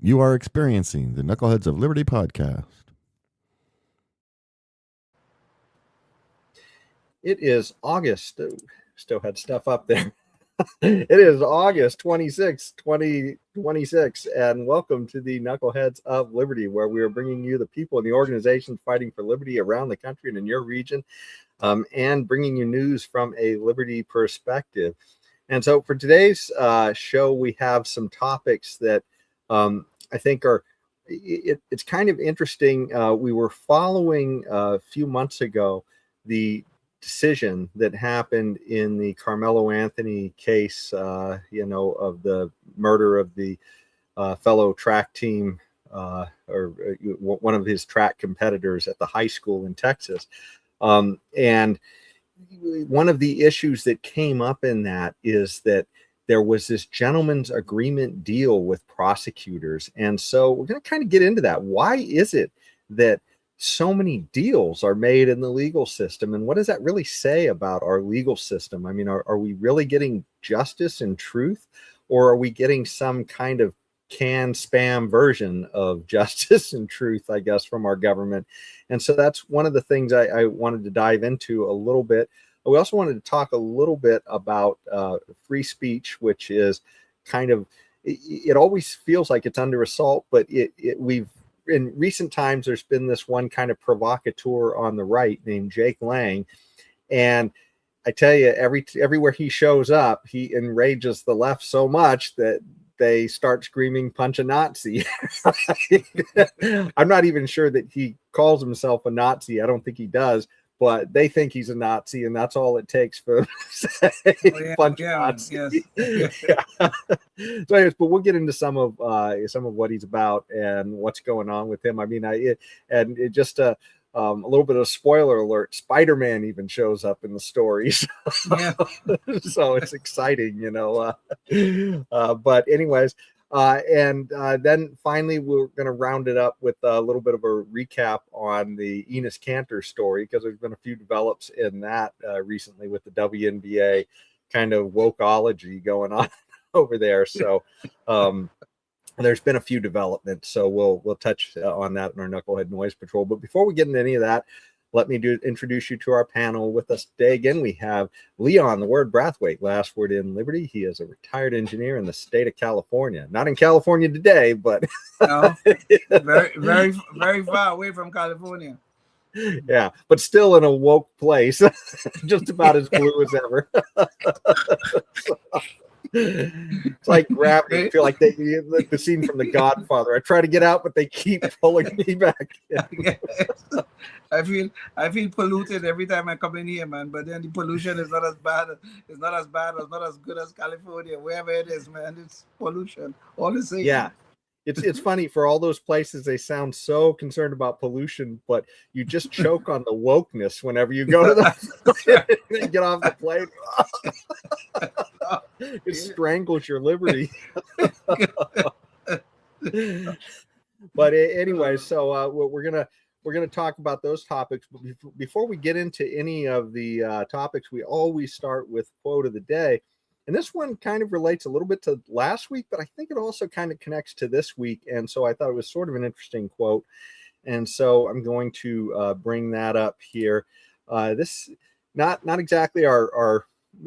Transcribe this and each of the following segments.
You are experiencing the Knuckleheads of Liberty podcast. It is August. Still had stuff up there. It is August 26, 2026, and welcome to the Knuckleheads of Liberty, where we are bringing you the people and the organizations fighting for liberty around the country and in your region, and bringing you news from a liberty perspective. And so for today's show, we have some topics that I think are, it's kind of interesting. We were following a few months ago the decision that happened in the Carmelo Anthony case, of the murder of the fellow track team or one of his track competitors at the high school in Texas. And one of the issues that came up in that is that there was this gentleman's agreement deal with prosecutors. And so we're going to kind of get into that. Why is it that so many deals are made in the legal system, and what does that really say about our legal system? I mean, are we really getting justice and truth, or are we getting some kind of canned spam version of justice and truth, I guess, from our government? And so that's one of the things I wanted to dive into a little bit. We also wanted to talk a little bit about free speech, which is kind of, it always feels like it's under assault, but we've, in recent times, there's been this one kind of provocateur on the right named Jake Lang. And I tell you, everywhere he shows up, he enrages the left so much that they start screaming, "Punch a Nazi." I'm not even sure that he calls himself a Nazi. I don't think he does, but they think he's a Nazi, and that's all it takes for them to say, "Punch a Nazi." Yes. Yeah. So anyways, but we'll get into some of what he's about and what's going on with him. I mean, just a little bit of spoiler alert: Spider-Man even shows up in the stories. Yeah. So it's exciting, but anyways, and then finally we're going to round it up with a little bit of a recap on the Enes Kanter story, because there's been a few develops in that recently with the WNBA kind of wokeology going on over there. So there's been a few developments, so we'll touch on that in our Knucklehead Noise Patrol. But before we get into any of that, let me introduce you to our panel. With us today again, we have Leon, the word Brathwaite, last word in Liberty. He is a retired engineer in the state of California. Not in California today, but no, very, very, very far away from California. Yeah, but still in a woke place, just about as blue as ever. It's like gravity. I feel like the scene from The Godfather. I try to get out, but they keep pulling me back. I feel polluted every time I come in here, man. But then the pollution is not as bad. It's not as bad. It's not as good as California. Wherever it is, man, it's pollution. All the same. Yeah. It's funny, for all those places, they sound so concerned about pollution, but you just choke on the wokeness whenever you go to the and get off the plane. It strangles your liberty. But anyway, so we're gonna talk about those topics. But before we get into any of the topics, we always start with quote of the day. And this one kind of relates a little bit to last week, but I think it also kind of connects to this week. And so I thought it was sort of an interesting quote. And so I'm going to bring that up here. This not exactly our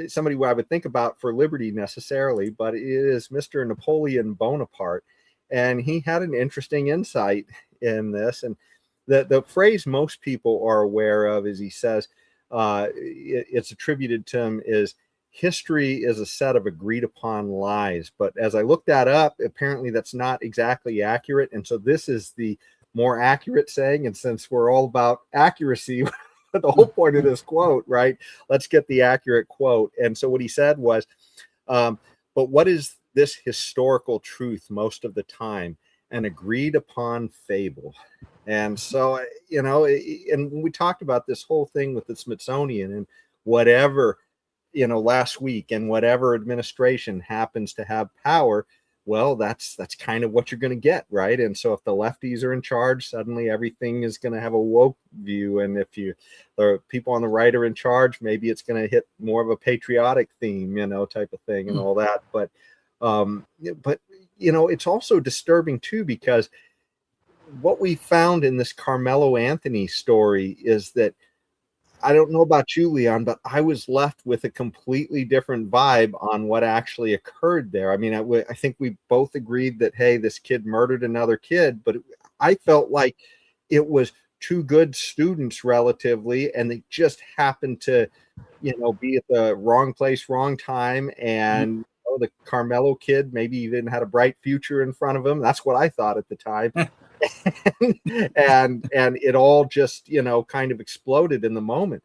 somebody who I would think about for liberty necessarily, but it is Mr. Napoleon Bonaparte. And he had an interesting insight in this. And the phrase most people are aware of is, he says, it's attributed to him, is history is a set of agreed upon lies. But as I looked that up, apparently that's not exactly accurate. And so this is the more accurate saying. And since we're all about accuracy, the whole point of this quote, right? Let's get the accurate quote. And so what he said was, but what is this historical truth most of the time? An agreed upon fable. And so, and we talked about this whole thing with the Smithsonian and whatever, last week, and whatever administration happens to have power, well, that's kind of what you're going to get, right? And so if the lefties are in charge, suddenly everything is going to have a woke view. And if the people on the right are in charge, maybe it's going to hit more of a patriotic theme, type of thing and all that. But it's also disturbing too, because what we found in this Carmelo Anthony story is that, I don't know about you, Leon, but I was left with a completely different vibe on what actually occurred there. I mean, I think we both agreed that, hey, this kid murdered another kid, but I felt like it was two good students relatively, and they just happened to, be at the wrong place, wrong time. And the Carmelo kid maybe even had a bright future in front of him. That's what I thought at the time. and it all just kind of exploded in the moment.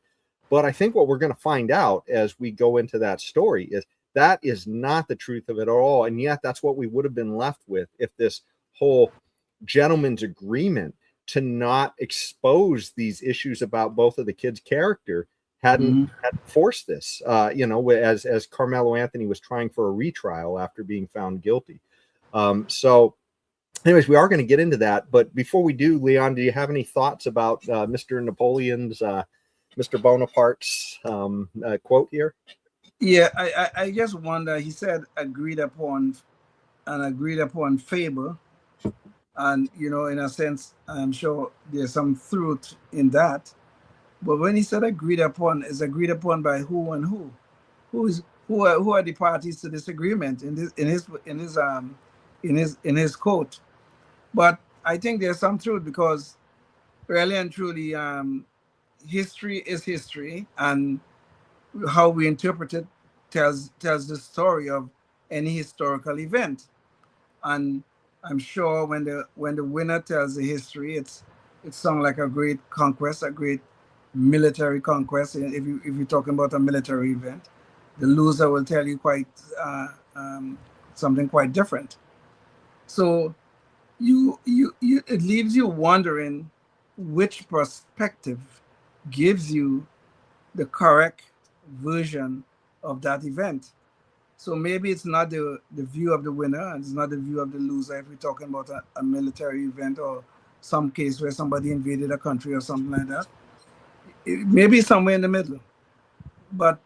But I think what we're going to find out as we go into that story is that is not the truth of it at all, and yet that's what we would have been left with if this whole gentleman's agreement to not expose these issues about both of the kids' character hadn't forced this, as Carmelo Anthony was trying for a retrial after being found guilty. So anyways, we are going to get into that, but before we do, Leon, do you have any thoughts about Mr. Napoleon's, Mr. Bonaparte's quote here? Yeah, I just wonder. He said agreed upon fable, and in a sense, I'm sure there's some truth in that. But when he said agreed upon, is agreed upon by who and who? Who are the parties to this agreement in his quote? But I think there's some truth, because really and truly, history is history, and how we interpret it tells the story of any historical event. And I'm sure when the winner tells the history, it sounds like a great conquest, a great military conquest. If you're talking about a military event, the loser will tell you quite something quite different. So it leaves you wondering which perspective gives you the correct version of that event. So maybe it's not the view of the winner, and it's not the view of the loser if we're talking about a military event or some case where somebody invaded a country or something like that. Maybe somewhere in the middle. But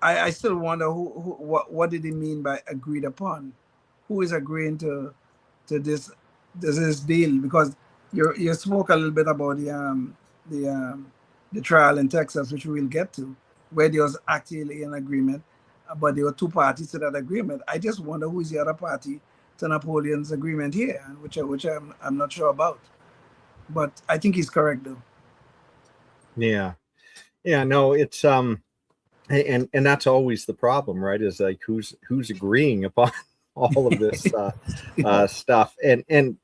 I still wonder what did he mean by agreed upon? Who is agreeing to this deal? Because you spoke a little bit about the trial in Texas, which we will get to, where there was actually an agreement, but there were two parties to that agreement. I just wonder who is the other party to Napoleon's agreement here, which I'm not sure about. But I think he's correct though. Yeah, no, it's and that's always the problem, right? Is like who's agreeing upon all of this stuff, and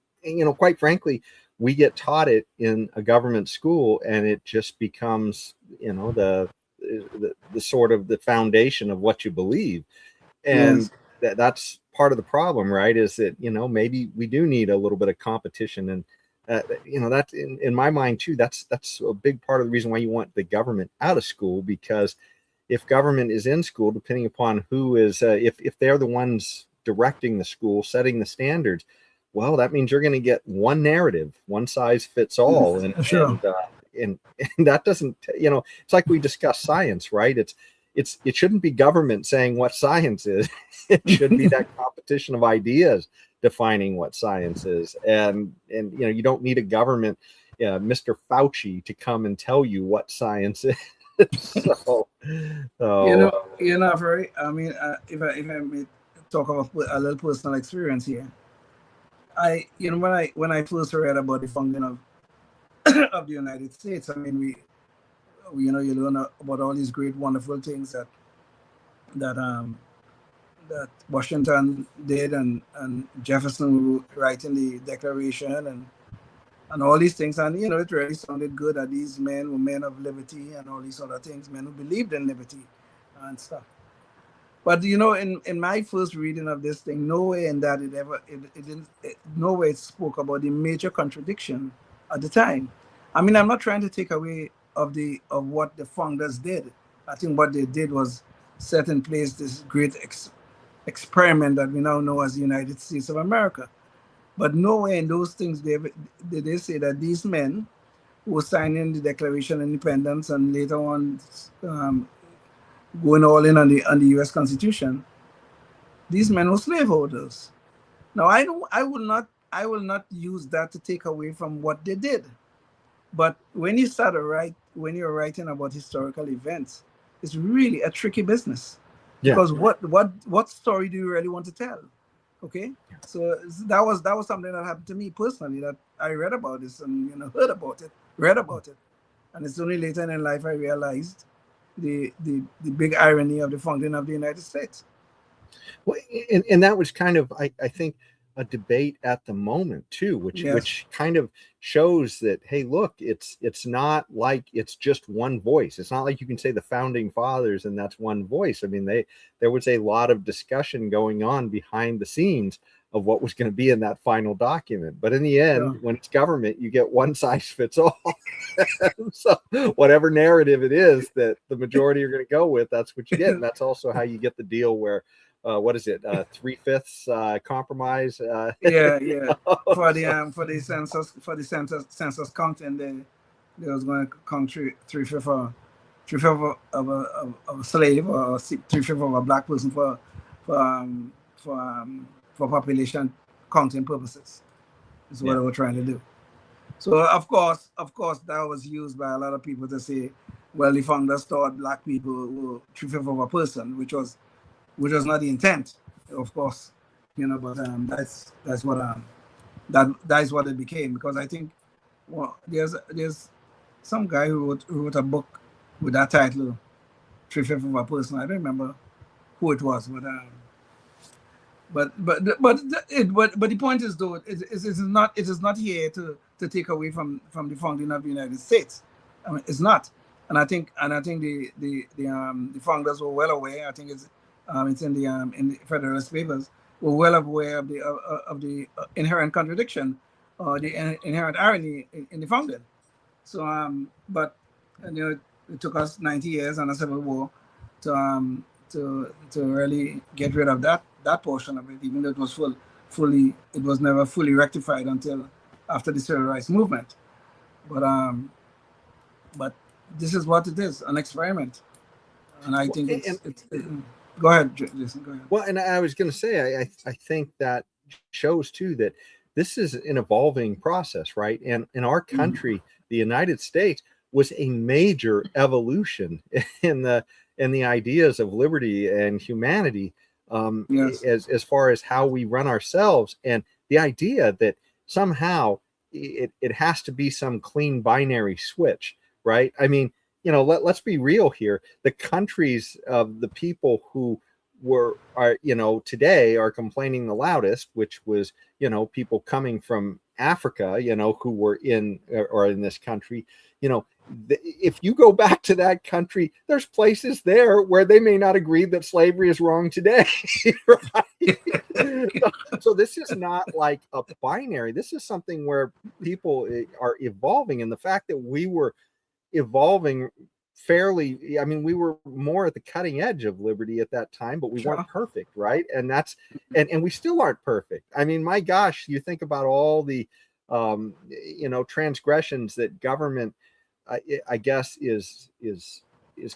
quite frankly, we get taught it in a government school, and it just becomes the sort of the foundation of what you believe, and that's part of the problem, right? Is that maybe we do need a little bit of competition, and that's in my mind too. That's a big part of the reason why you want the government out of school, because if government is in school, depending upon who is, if they're the ones directing the school, setting the standards, well, that means you're going to get one narrative, one size fits all, and sure. And that doesn't, it's like we discuss science, right? It shouldn't be government saying what science is. It should be that competition of ideas defining what science is, and you don't need a government, Mr. Fauci, to come and tell you what science is. So very. I mean, if I may talk about a little personal experience here, when I first read about the founding of the United States, I mean, we you learn about all these great, wonderful things that Washington did, and Jefferson writing the Declaration, and all these things, and it really sounded good that these men were men of liberty and all these other things, men who believed in liberty and stuff. But in my first reading of this thing, nowhere in that nowhere it spoke about the major contradiction at the time. I mean, I'm not trying to take away of what the founders did. I think what they did was set in place this great experiment that we now know as the United States of America. But nowhere in those things did they say that these men who were signing the Declaration of Independence and later on going all in on the U.S. Constitution, these men were slaveholders. Now I don't. I will not. I will not use that to take away from what they did. But when you start to write, when you're writing about historical events, it's really a tricky business. Yeah. Because what story do you really want to tell? Okay, so that was something that happened to me personally, that I read about this and heard about it, read about it, and it's only later in life I realized the big irony of the founding of the United States. Well, and that was kind of I think a debate at the moment too, which kind of shows that, hey, look, it's not like it's just one voice. It's not like you can say the founding fathers and that's one voice. I mean, there was a lot of discussion going on behind the scenes of what was going to be in that final document. But in the end, when it's government, you get one size fits all. So whatever narrative it is that the majority are going to go with, that's what you get. And that's also how you get the deal where what is it? 3/5 compromise. For the census counting, they was going to count 3/5 of a slave, or 3/5 of a black person for population counting purposes. Is what they were trying to do. So of course that was used by a lot of people to say, well, the founders thought black people were 3/5 of a person, which was not the intent, of course, but that's what it became. Because I think, well, there's some guy who wrote a book with that title, 3/5 of a person. I don't remember who it was, but the point is, though, it is not here to take away from the founding of the United States. I mean, it's not, and I think the founders were well aware. I think it's in the Federalist Papers, were well aware of the inherent contradiction or the inherent irony in the founding. So, but it took us 90 years and a civil war to really get rid of that portion of it, even though it was it was never fully rectified until after the civil rights movement. But this is what it is, an experiment, and I think it's Go ahead, Jason. Go ahead. Well, and I was going to say, I think that shows too that this is an evolving process, right? And in our country, the United States was a major evolution in the ideas of liberty and humanity, as far as how we run ourselves, and the idea that somehow it has to be some clean binary switch, right? I mean, let's be real here. The countries of the people who are today are complaining the loudest, which was, people coming from Africa, who were in this country, if you go back to that country, there's places there where they may not agree that slavery is wrong today. Right? So this is not like a binary. This is something where people are evolving. And the fact that we were evolving fairly, I mean, we were more at the cutting edge of liberty at that time, but we weren't perfect, right? And that's and we still aren't perfect. I mean, my gosh, you think about all the transgressions that government I guess is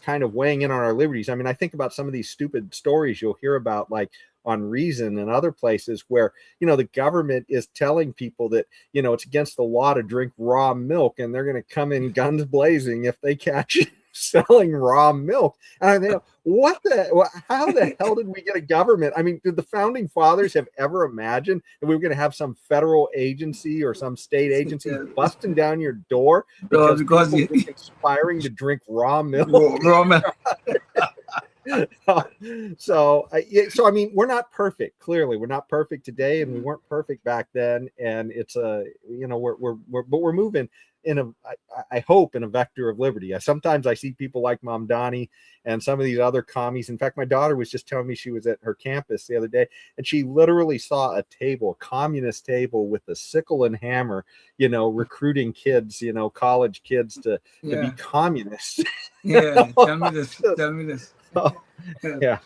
kind of weighing in on our liberties. I mean, I think about some of these stupid stories you'll hear about, like on Reason and other places where, the government is telling people that, it's against the law to drink raw milk, and they're going to come in guns blazing if they catch you selling raw milk. And I think, how the hell did we get a government? I mean, did the founding fathers have ever imagined that we were going to have some federal agency or some state agency busting down your door because you're conspiring to drink raw milk? Raw milk. So I mean, we're not perfect. Clearly, we're not perfect today, and we weren't perfect back then. And it's we're moving I hope in a vector of liberty. Sometimes I see people like Mamdani and some of these other commies. In fact, my daughter was just telling me she was at her campus the other day, and she literally saw a communist table with a sickle and hammer, recruiting kids, college kids to be communists. Yeah, tell me this. Yeah.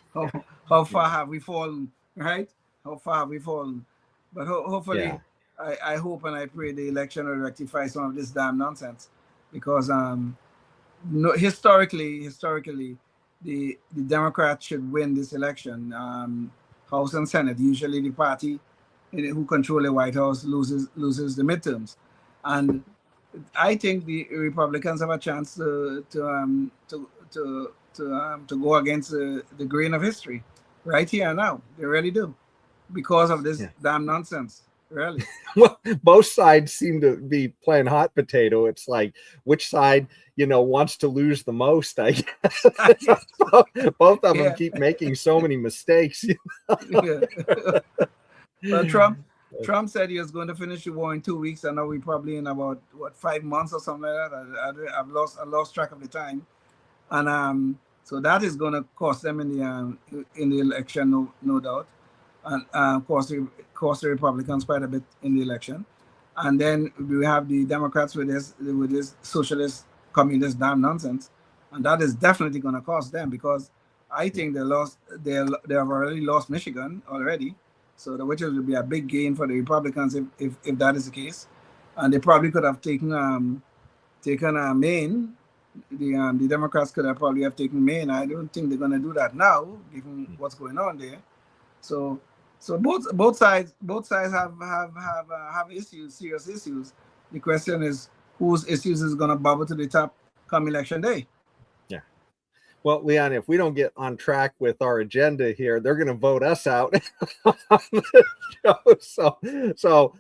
How far have we fallen, right? How far have we fallen? But hopefully, I hope and I pray the election will rectify some of this damn nonsense, because historically, the Democrats should win this election, House and Senate. Usually the party who control the White House loses the midterms, and I think the Republicans have a chance to go against the grain of history right here and now. They really do, because of this damn nonsense. Really. Well, both sides seem to be playing hot potato. It's like, which side, wants to lose the most, I guess. Both of them keep making so many mistakes. Well, Trump said he was going to finish the war in 2 weeks, and now we're probably in about 5 months or something like that. I've lost track of the time, and so that is going to cost them in the election, no doubt, and cost the Republicans quite a bit in the election. And then we have the Democrats with this socialist communist damn nonsense, and that is definitely going to cost them, because I think they have already lost Michigan already. So which will be a big gain for the Republicans if that is the case, and they probably could have taken Maine. The Democrats could have probably have taken Maine. I don't think they're going to do that now, given what's going on there. So both sides have issues, serious issues. The question is whose issues is going to bubble to the top come election day. Well, Leon, if we don't get on track with our agenda here, they're going to vote us out on the show. So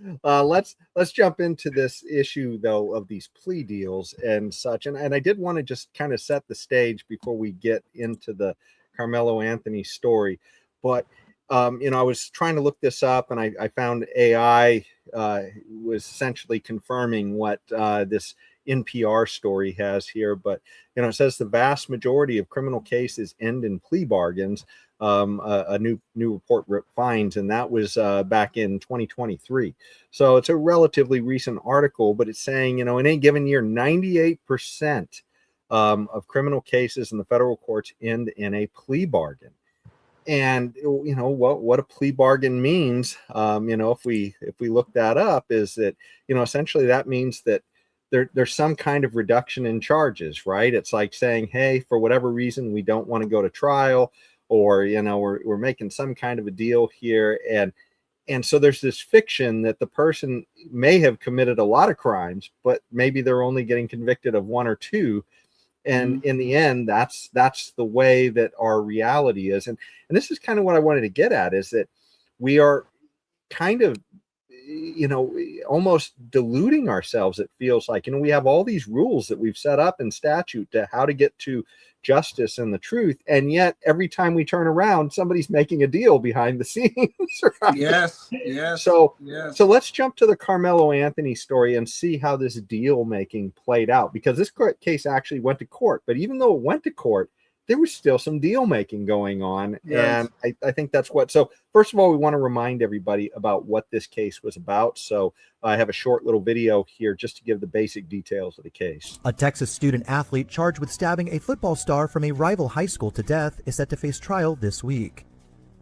let's jump into this issue, though, of these plea deals and such. And I did want to just kind of set the stage before we get into the Carmelo Anthony story. But I was trying to look this up, and I found AI was essentially confirming what this NPR story has here, but it says the vast majority of criminal cases end in plea bargains. A new report finds, and that was back in 2023. So it's a relatively recent article, but it's saying in any given year, 98% of criminal cases in the federal courts end in a plea bargain. And what a plea bargain means, if we look that up, is that essentially that means that there's some kind of reduction in charges, right? It's like saying, hey, for whatever reason, we don't want to go to trial, or, we're making some kind of a deal here. And so there's this fiction that the person may have committed a lot of crimes, but maybe they're only getting convicted of one or two. And in the end, that's the way that our reality is. And this is kind of what I wanted to get at, is that we are kind of almost deluding ourselves. It feels like, we have all these rules that we've set up in statute to how to get to justice and the truth. And yet every time we turn around, somebody's making a deal behind the scenes. Right? Yes. So let's jump to the Carmelo Anthony story and see how this deal making played out, because this case actually went to court. But even though it went to court, there was still some deal making going on. Yes. And I think that's so first of all, we want to remind everybody about what this case was about. So I have a short little video here just to give the basic details of the case. A Texas student athlete charged with stabbing a football star from a rival high school to death is set to face trial this week.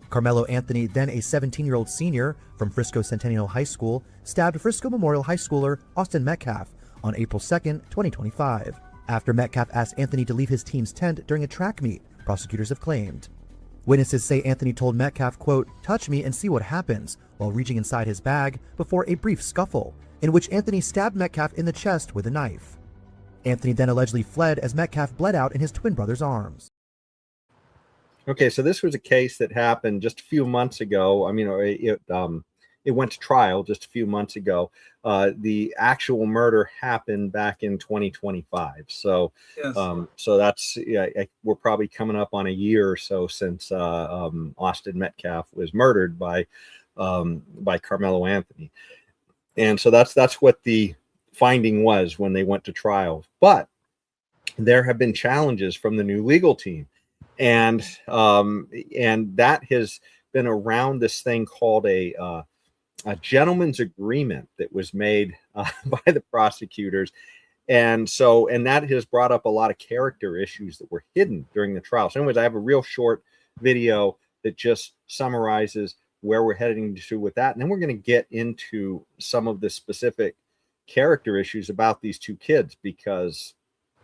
Carmelo Anthony, then a 17-year-old senior from Frisco Centennial High School, stabbed Frisco Memorial High schooler Austin Metcalf on April 2nd, 2025. After Metcalf asked Anthony to leave his team's tent during a track meet, prosecutors have claimed. Witnesses say Anthony told Metcalf, quote, "Touch me and see what happens," while reaching inside his bag before a brief scuffle, in which Anthony stabbed Metcalf in the chest with a knife. Anthony then allegedly fled as Metcalf bled out in his twin brother's arms. Okay, so this was a case that happened just a few months ago. It went to trial just a few months ago. The actual murder happened back in 2025. So, yes. So that's we're probably coming up on a year or so since Austin Metcalf was murdered by Carmelo Anthony, and so that's what the finding was when they went to trial. But there have been challenges from the new legal team, and that has been around this thing called a gentleman's agreement that was made by the prosecutors. And that has brought up a lot of character issues that were hidden during the trial. So anyways, I have a real short video that just summarizes where we're heading to with that. And then we're going to get into some of the specific character issues about these two kids, because,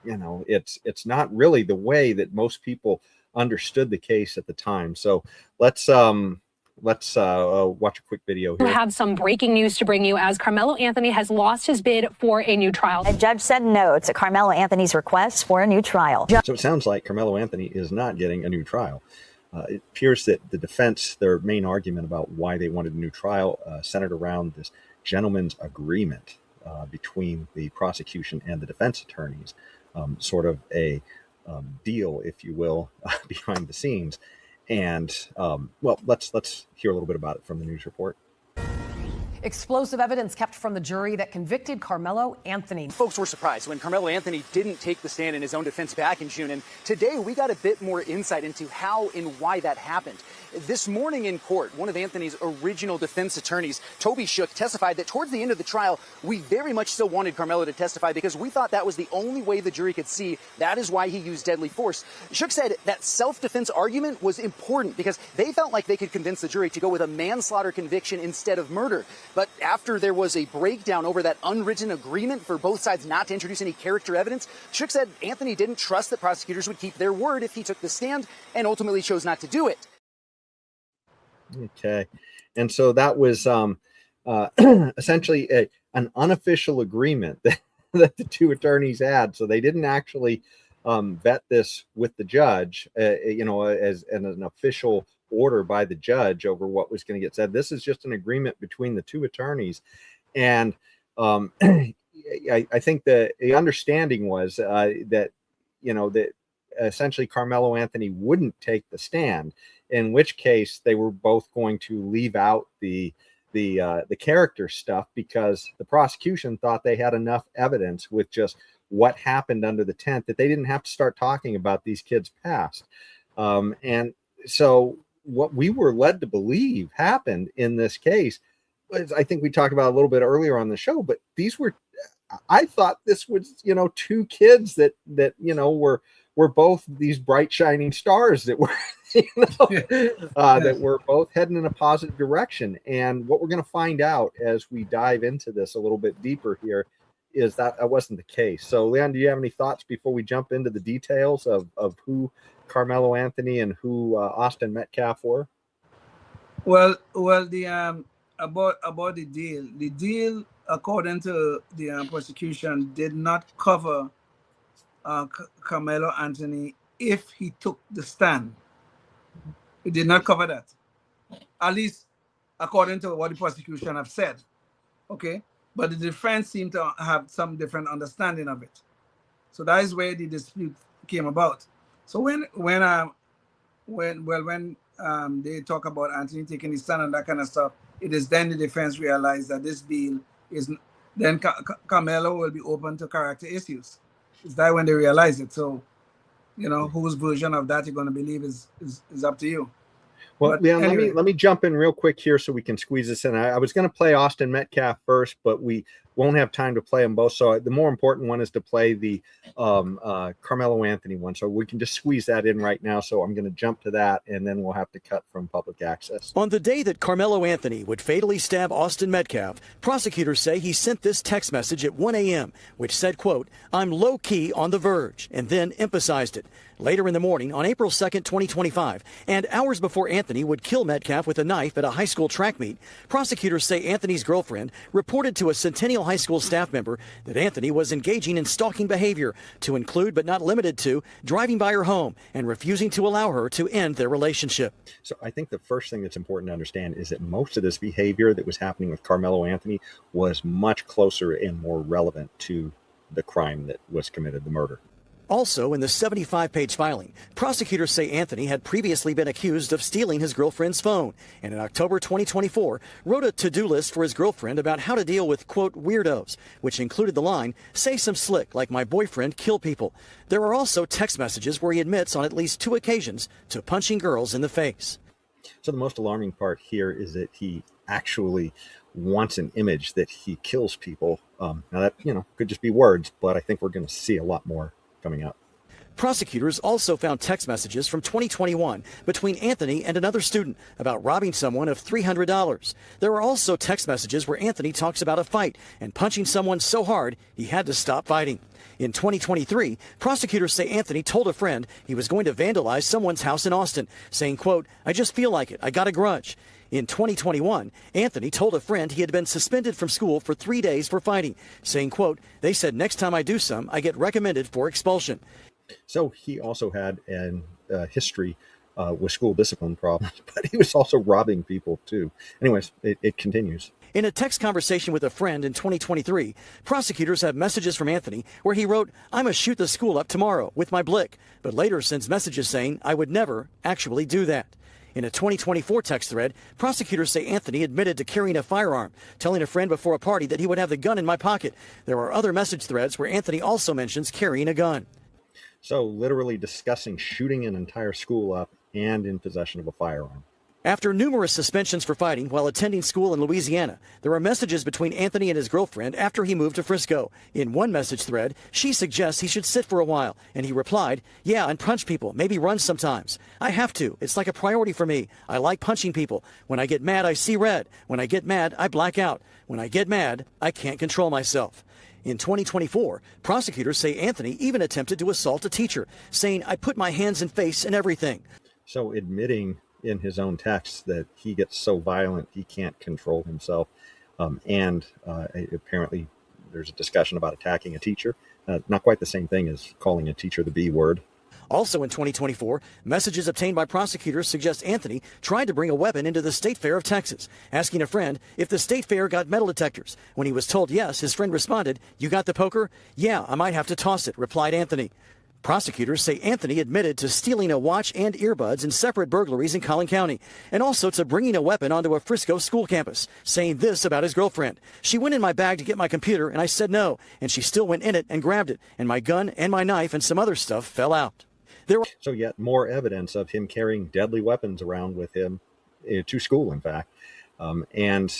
it's not really the way that most people understood the case at the time. So let's let's watch a quick video here. We have some breaking news to bring you as Carmelo Anthony has lost his bid for a new trial. A judge said no to Carmelo Anthony's request for a new trial. So it sounds like Carmelo Anthony is not getting a new trial. It appears that the defense, their main argument about why they wanted a new trial, centered around this gentleman's agreement between the prosecution and the defense attorneys, sort of a deal, if you will, behind the scenes. And well, let's hear a little bit about it from the news report. Explosive evidence kept from the jury that convicted Carmelo Anthony. Folks were surprised when Carmelo Anthony didn't take the stand in his own defense back in June. And today we got a bit more insight into how and why that happened. This morning in court, one of Anthony's original defense attorneys, Toby Shook, testified that towards the end of the trial, we very much still wanted Carmelo to testify because we thought that was the only way the jury could see. That is why he used deadly force. Shook said that self-defense argument was important because they felt like they could convince the jury to go with a manslaughter conviction instead of murder. But after there was a breakdown over that unwritten agreement for both sides not to introduce any character evidence, Shook said Anthony didn't trust that prosecutors would keep their word if he took the stand and ultimately chose not to do it. Okay. And so that was essentially an unofficial agreement that the two attorneys had. So they didn't actually vet this with the judge, as an official order by the judge over what was going to get said. This is just an agreement between the two attorneys. And I think the understanding was that essentially Carmelo Anthony wouldn't take the stand, in which case they were both going to leave out the character stuff because the prosecution thought they had enough evidence with just what happened under the tent that they didn't have to start talking about these kids' past. And so what we were led to believe happened in this case was, I think we talked about a little bit earlier on the show, but I thought this was, two kids that were both these bright shining stars that were, that were both heading in a positive direction. And what we're going to find out as we dive into this a little bit deeper here is that wasn't the case. So, Leon, do you have any thoughts before we jump into the details of who Carmelo Anthony and who Austin Metcalf were? Well, the about the deal, according to the prosecution, did not cover Carmelo Anthony if he took the stand. It did not cover that, at least according to what the prosecution have said. Okay, but the defense seemed to have some different understanding of it. So that is where the dispute came about. So when they talk about Anthony taking his stand and that kind of stuff, it is then the defense realized that this deal is then Carmelo will be open to character issues. Is that when they realize it? So, whose version of that you're going to believe is up to you. Well, But Leon, anyway. let me jump in real quick here so we can squeeze this in. I was going to play Austin Metcalf first, but we won't have time to play them both. So the more important one is to play the Carmelo Anthony one. So we can just squeeze that in right now. So I'm going to jump to that, and then we'll have to cut from public access. On the day that Carmelo Anthony would fatally stab Austin Metcalf, prosecutors say he sent this text message at 1 a.m., which said, quote, "I'm low-key on the verge," and then emphasized it. Later in the morning, on April 2nd, 2025, and hours before Anthony would kill Metcalf with a knife at a high school track meet, prosecutors say Anthony's girlfriend reported to a Centennial High School staff member that Anthony was engaging in stalking behavior, to include but not limited to driving by her home and refusing to allow her to end their relationship. So I think the first thing that's important to understand is that most of this behavior that was happening with Carmelo Anthony was much closer and more relevant to the crime that was committed, the murder. Also, in the 75-page filing, prosecutors say Anthony had previously been accused of stealing his girlfriend's phone, and in October 2024 wrote a to-do list for his girlfriend about how to deal with, quote, weirdos, which included the line, "Say some slick like my boyfriend, kill people." There are also text messages where he admits on at least 2 occasions to punching girls in the face. So the most alarming part here is that he actually wants an image that he kills people. Now that, could just be words, but I think we're going to see a lot more coming up. Prosecutors also found text messages from 2021 between Anthony and another student about robbing someone of $300. There are also text messages where Anthony talks about a fight and punching someone so hard he had to stop fighting. In 2023, prosecutors say Anthony told a friend he was going to vandalize someone's house in Austin, saying, quote, "I just feel like it. I got a grudge." In 2021, Anthony told a friend he had been suspended from school for 3 days for fighting, saying, quote, "They said next time I do some, I get recommended for expulsion." So he also had an history with school discipline problems, but he was also robbing people too. Anyways, it continues. In a text conversation with a friend in 2023, prosecutors have messages from Anthony where he wrote, "I'm a shoot the school up tomorrow with my blick," but later sends messages saying, "I would never actually do that." In a 2024 text thread, prosecutors say Anthony admitted to carrying a firearm, telling a friend before a party that he would have the gun in my pocket. There are other message threads where Anthony also mentions carrying a gun. So literally discussing shooting an entire school up and in possession of a firearm. After numerous suspensions for fighting while attending school in Louisiana, there are messages between Anthony and his girlfriend after he moved to Frisco. In one message thread, she suggests he should sit for a while, and he replied, "Yeah, and punch people, maybe run sometimes. I have to. It's like a priority for me. I like punching people. When I get mad, I see red. When I get mad, I black out. When I get mad, I can't control myself." In 2024, prosecutors say Anthony even attempted to assault a teacher, saying, "I put my hands and face and everything." So admitting in his own text that he gets so violent he can't control himself. And apparently there's a discussion about attacking a teacher. Not quite the same thing as calling a teacher the B word. Also in 2024, messages obtained by prosecutors suggest Anthony tried to bring a weapon into the State Fair of Texas, asking a friend if the State Fair got metal detectors. When he was told yes, his friend responded, "You got the poker?" "Yeah, I might have to toss it," replied Anthony. Prosecutors say Anthony admitted to stealing a watch and earbuds in separate burglaries in Collin County, and also to bringing a weapon onto a Frisco school campus, saying this about his girlfriend: "She went in my bag to get my computer, and I said no, and she still went in it and grabbed it, and my gun and my knife and some other stuff fell out." So yet more evidence of him carrying deadly weapons around with him to school, in fact, and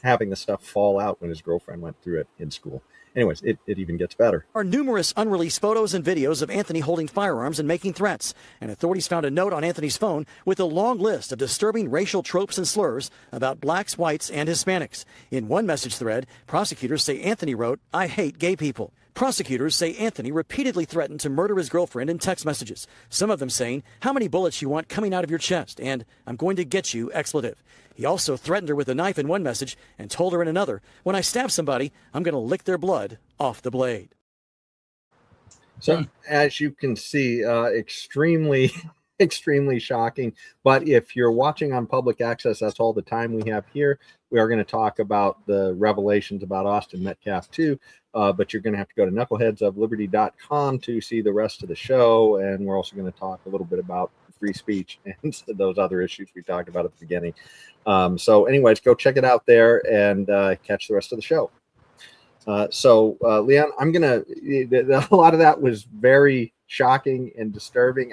having the stuff fall out when his girlfriend went through it in school. Anyways, it even gets better. There are numerous unreleased photos and videos of Anthony holding firearms and making threats, and authorities found a note on Anthony's phone with a long list of disturbing racial tropes and slurs about blacks, whites, and Hispanics. In one message thread, prosecutors say Anthony wrote, "I hate gay people." Prosecutors say Anthony repeatedly threatened to murder his girlfriend in text messages, some of them saying, "How many bullets you want coming out of your chest?" and "I'm going to get you," expletive. He also threatened her with a knife in one message and told her in another, "When I stab somebody, I'm going to lick their blood off the blade." So as you can see, extremely, extremely shocking. But if you're watching on public access, that's all the time we have here. We are going to talk about the revelations about Austin Metcalf too. But you're going to have to go to knuckleheadsofliberty.com to see the rest of the show. And we're also going to talk a little bit about free speech and those other issues we talked about at the beginning. So anyways, go check it out there and catch the rest of the show. Leon, I'm going to, a lot of that was very shocking and disturbing.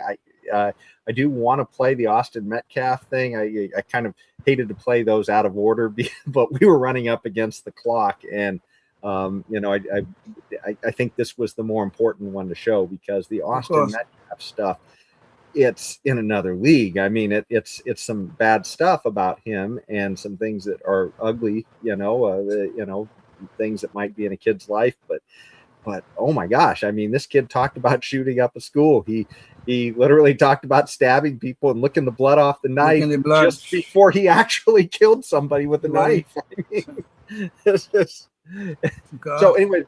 I do want to play the Austin Metcalf thing. I kind of hated to play those out of order, but we were running up against the clock, and I think this was the more important one to show because the Austin Metcalf stuff, it's in another league. I mean, it's some bad stuff about him and some things that are ugly, things that might be in a kid's life, but oh my gosh, I mean, this kid talked about shooting up a school. He literally talked about stabbing people and licking the blood off the knife just before he actually killed somebody with a knife. I mean, it's just, so anyway,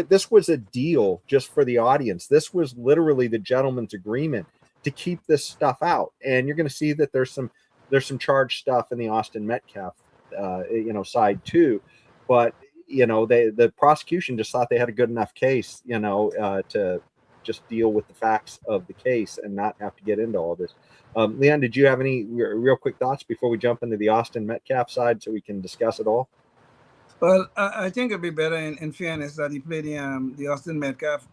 this was a deal just for the audience. This was literally the gentleman's agreement to keep this stuff out. And you're going to see that there's some charged stuff in the Austin Metcalf, side too. But, the prosecution just thought they had a good enough case, to just deal with the facts of the case and not have to get into all this. Leon, did you have any real quick thoughts before we jump into the Austin Metcalf side so we can discuss it all? Well, I think it'd be better in fairness that he played the Austin Metcalf,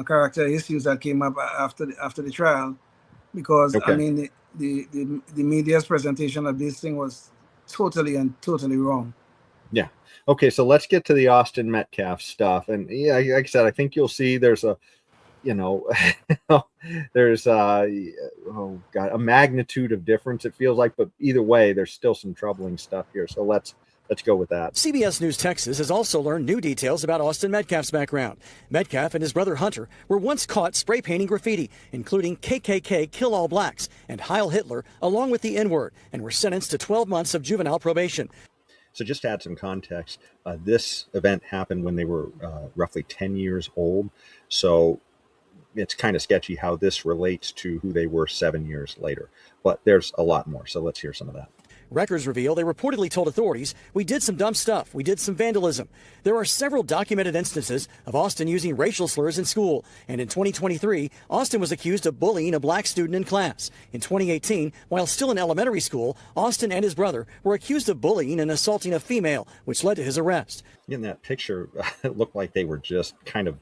character issues that came up after the trial, because I mean the media's presentation of this thing was totally wrong. Yeah. Okay, so let's get to the Austin Metcalf stuff, and yeah, like I said, I think you'll see there's a there's a magnitude of difference, it feels like, but either way there's still some troubling stuff here. So let's let's go with that. CBS News Texas has also learned new details about Austin Metcalf's background. Metcalf and his brother Hunter were once caught spray painting graffiti, including KKK Kill All Blacks and Heil Hitler, along with the N-word, and were sentenced to 12 months of juvenile probation. So just to add some context, this event happened when they were roughly 10 years old. So it's kind of sketchy how this relates to who they were 7 years later. But there's a lot more. So let's hear some of that. Records reveal they reportedly told authorities, "We did some dumb stuff. We did some vandalism." There are several documented instances of Austin using racial slurs in school. And in 2023, Austin was accused of bullying a black student in class. In 2018, while still in elementary school, Austin and his brother were accused of bullying and assaulting a female, which led to his arrest. In that picture, it looked like they were just kind of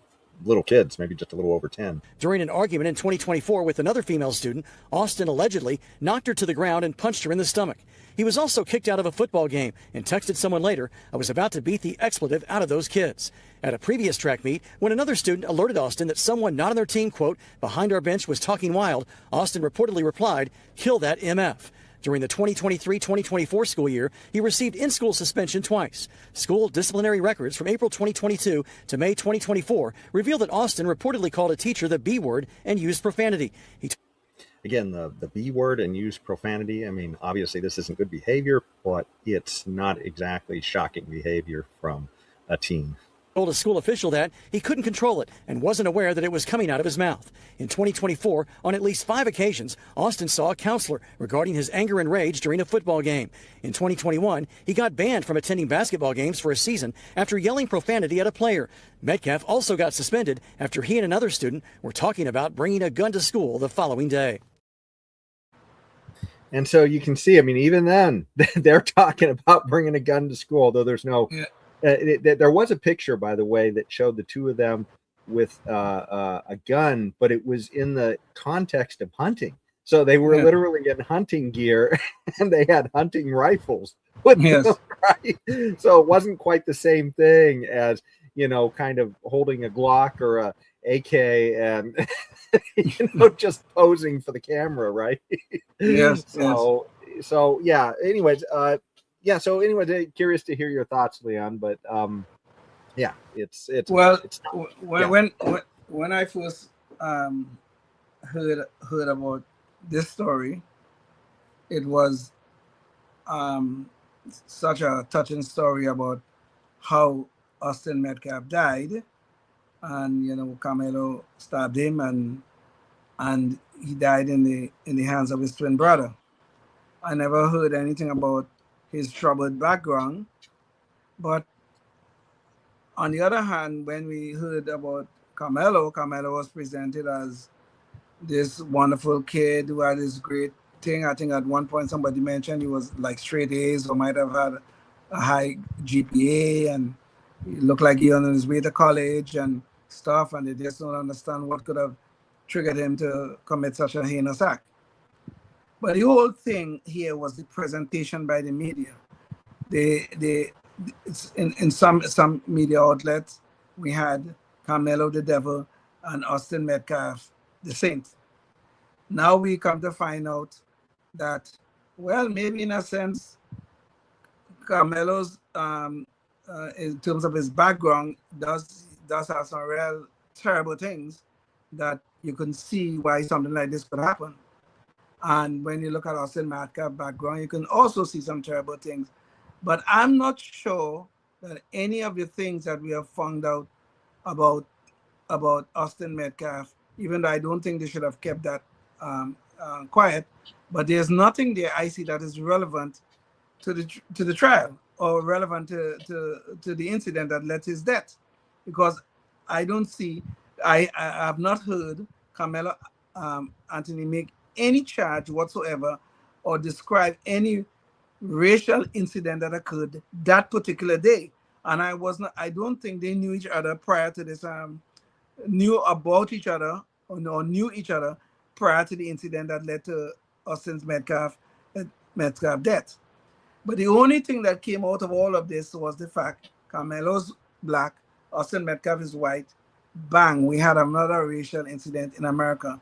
little kids, maybe just a little over 10. During an argument in 2024 with another female student, Austin allegedly knocked her to the ground and punched her in the stomach. He was also kicked out of a football game and texted someone later, "I was about to beat the expletive out of those kids." At a previous track meet, when another student alerted Austin that someone not on their team, quote, "behind our bench was talking wild," Austin reportedly replied, "Kill that MF." During the 2023-2024 school year, he received in-school suspension twice. School disciplinary records from April 2022 to May 2024 reveal that Austin reportedly called a teacher the B word and used profanity. Again, the B word and use profanity. I mean, obviously this isn't good behavior, but it's not exactly shocking behavior from a teen. Told a school official that he couldn't control it and wasn't aware that it was coming out of his mouth. In 2024, on at least 5 occasions, Austin saw a counselor regarding his anger and rage during a football game. In 2021, he got banned from attending basketball games for a season after yelling profanity at a player. Metcalf also got suspended after he and another student were talking about bringing a gun to school the following day. And so you can see, I mean, even then, they're talking about bringing a gun to school, though there's no... Yeah. There was a picture, by the way, that showed the two of them with a gun, but it was in the context of hunting. So they were literally in hunting gear, and they had hunting rifles with them, right? So it wasn't quite the same thing as, you know, kind of holding a Glock or a AK and, you know, just posing for the camera, right? So yeah. Anyways, so anyway, curious to hear your thoughts, Leon. But yeah, it's well. It's when I first heard about this story, it was such a touching story about how Austin Metcalf died, and you know, Carmelo stabbed him, and he died in the hands of his twin brother. I never heard anything about his troubled background, but on the other hand, when we heard about Carmelo was presented as this wonderful kid who had this great thing. I think at one point somebody mentioned he was like straight A's or might have had a high GPA, and he looked like he was on his way to college and stuff, and they just don't understand what could have triggered him to commit such a heinous act. But the whole thing here was the presentation by the media. It's in some media outlets, we had Carmelo the devil and Austin Metcalf the saint. Now we come to find out that, well, maybe in a sense, Carmelo's, in terms of his background, does have some real terrible things that you can see why something like this could happen. And when you look at Austin Metcalf's background, you can also see some terrible things. But I'm not sure that any of the things that we have found out about Austin Metcalf, even though I don't think they should have kept that quiet, but there's nothing there I see that is relevant to the trial or relevant to the incident that led to his death, because I don't see, I have not heard Carmelo Anthony make any charge whatsoever or describe any racial incident that occurred that particular day. And I don't think they knew each other prior to this, knew about each other or knew each other prior to the incident that led to Austin Metcalf's death. But the only thing that came out of all of this was the fact Carmelo's black, Austin Metcalf is white. Bang, we had another racial incident in America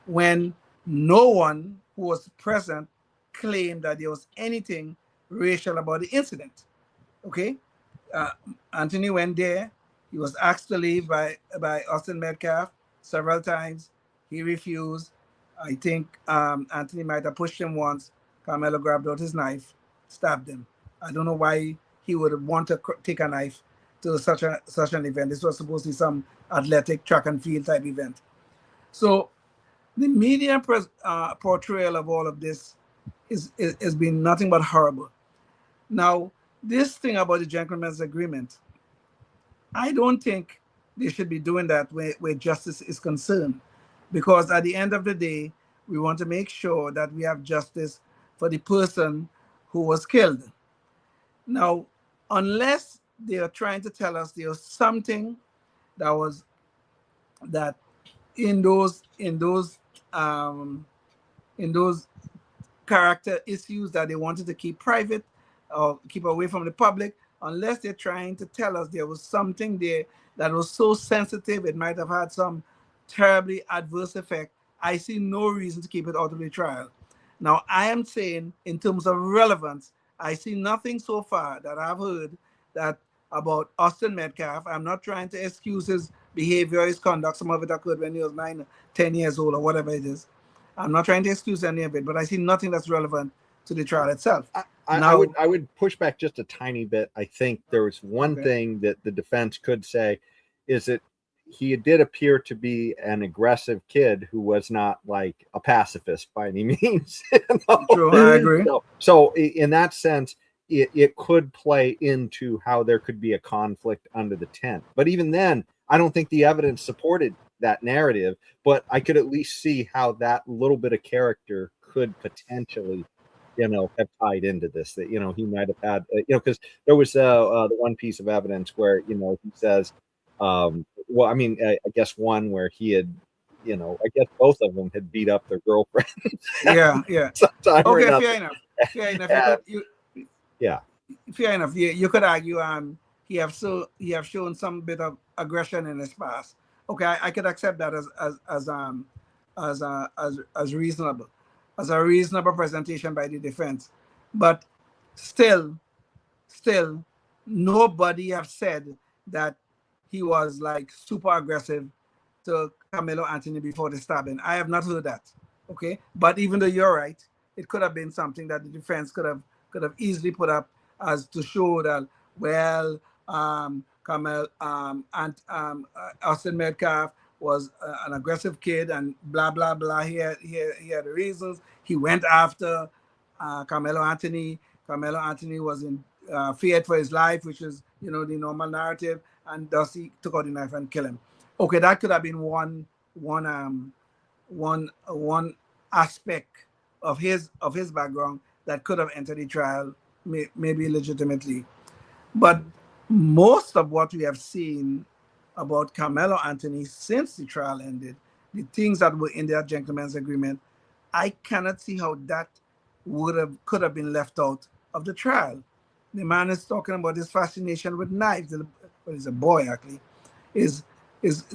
when no one who was present claimed that there was anything racial about the incident. Okay, Anthony went there. He was asked to leave by Austin Metcalf several times. He refused. I think Anthony might have pushed him once. Carmelo grabbed out his knife, stabbed him. I don't know why he would want to take a knife to such an event. This was supposed to be some athletic track and field type event. So the media portrayal of all of this has been nothing but horrible. Now, this thing about the gentleman's agreement, I don't think they should be doing that where justice is concerned, because at the end of the day, we want to make sure that we have justice for the person who was killed. Now, unless they are trying to tell us there was something that in those character issues that they wanted to keep private or keep away from the public, unless they're trying to tell us there was something there that was so sensitive it might have had some terribly adverse effect, I see no reason to keep it out of the trial. Now, I am saying in terms of relevance, I see nothing so far that I've heard that about Austin Metcalf. I'm not trying to excuse his behavior, his conduct. Some of it occurred when he was 9, 10 years old or whatever it is. I'm not trying to excuse any of it, but I see nothing that's relevant to the trial itself. I would push back just a tiny bit. I think there was one thing that the defense could say is that he did appear to be an aggressive kid who was not like a pacifist by any means. True, I agree. So in that sense, it could play into how there could be a conflict under the tent. But even then, I don't think the evidence supported that narrative, but I could at least see how that little bit of character could potentially, have tied into this, that, he might have had, because there was the one piece of evidence where, he says, well, I mean, I guess one where he had, I guess both of them had beat up their girlfriends. Yeah. Okay, fair enough. Yeah. Fair enough. You could argue he have shown some bit of aggression in his past. Okay, I could accept that as reasonable, as a reasonable presentation by the defense. But still, nobody have said that he was like super aggressive to Carmelo Anthony before the stabbing. I have not heard that. Okay, but even though you're right, it could have been something that the defense could have easily put up as to show that, well, Carmel and Austin Metcalf was an aggressive kid and blah blah blah. He had the reasons. He went after Carmelo Anthony. Carmelo Anthony was in feared for his life, which is the normal narrative, and thus he took out the knife and killed him. Okay, that could have been one aspect of his background that could have entered the trial, maybe legitimately. But most of what we have seen about Carmelo Anthony since the trial ended, the things that were in that gentleman's agreement, I cannot see how that could have been left out of the trial. The man is talking about his fascination with knives. Well, he's a boy actually, is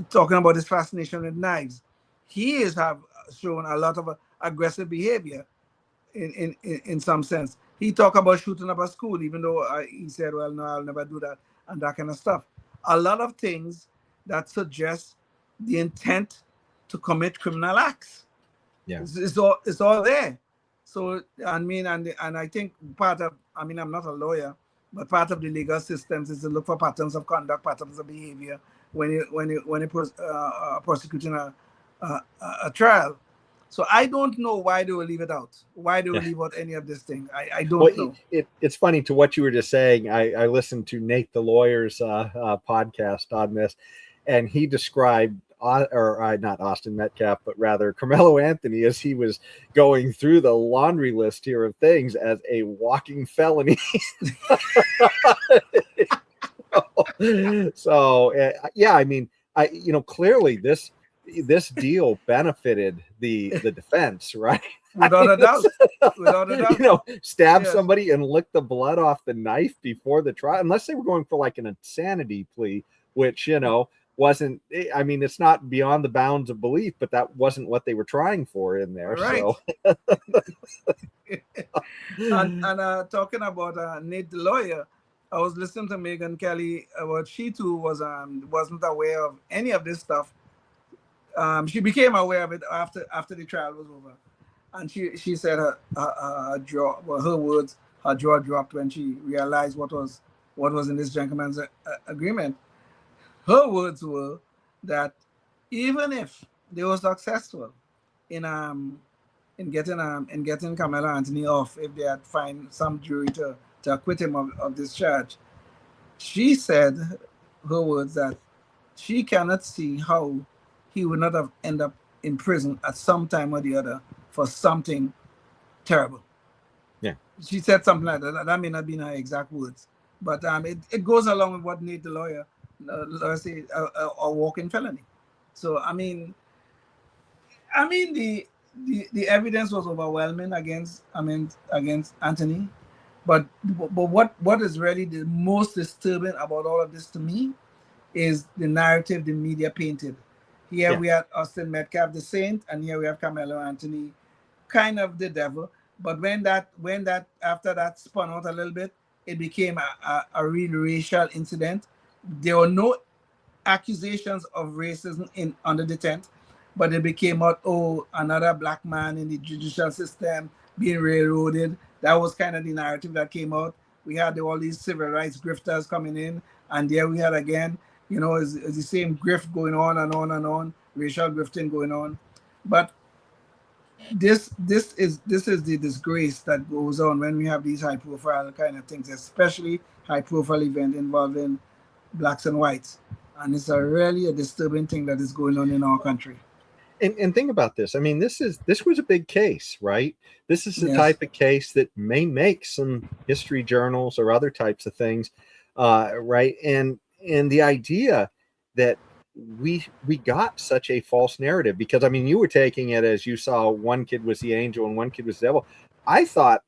talking about his fascination with knives. He have shown a lot of aggressive behavior in some sense. He talked about shooting up a school, even though he said, well, no, I'll never do that, and that kind of stuff. A lot of things that suggest the intent to commit criminal acts. Yeah, it's all there. So I mean, and I think I'm not a lawyer, but part of the legal systems is to look for patterns of conduct, patterns of behavior when you're prosecuting a trial. So I don't know why they will leave it out. Why they will leave out any of this thing. I don't know. It's funny to what you were just saying. I listened to Nate the lawyer's podcast on this, and he described not Austin Metcalf, but rather Carmelo Anthony, as he was going through the laundry list here of things, as a walking felony. So yeah, I mean, clearly this deal benefited the defense, right? Without a doubt. Stab somebody and lick the blood off the knife before the trial, unless they were going for like an insanity plea, which wasn't. I mean, it's not beyond the bounds of belief, but that wasn't what they were trying for in there. Right. So. and talking about Nate the lawyer, I was listening to Megyn Kelly about she too wasn't aware of any of this stuff. She became aware of it after the trial was over, and she said her jaw, well, her words, her jaw dropped when she realized what was in this gentleman's agreement. Her words were that even if they were successful in getting Carmelo Anthony off, if they had find some jury to acquit him of this charge, she said, her words, that she cannot see how he would not have ended up in prison at some time or the other for something terrible. Yeah. She said something like that. That may not be her exact words, but it goes along with what Nate, the lawyer say, a walking felony. So I mean the evidence was overwhelming against Anthony, but what is really the most disturbing about all of this to me is the narrative the media painted. Here we had Austin Metcalf, the saint, and here we have Carmelo Anthony, kind of the devil. But when that after that spun out a little bit, it became a real racial incident. There were no accusations of racism under the tent, but it became another black man in the judicial system being railroaded. That was kind of the narrative that came out. We had all these civil rights grifters coming in, and there we had again, it's the same grift going on and on and on, racial grifting going on. But this is the disgrace that goes on when we have these high profile kind of things, especially high profile event involving blacks and whites. And it's really a disturbing thing that is going on in our country. And think about this. I mean, this was a big case, right? This is the type of case that may make some history journals or other types of things, right? And the idea that we got such a false narrative, because I mean, you were taking it as you saw one kid was the angel and one kid was the devil. I thought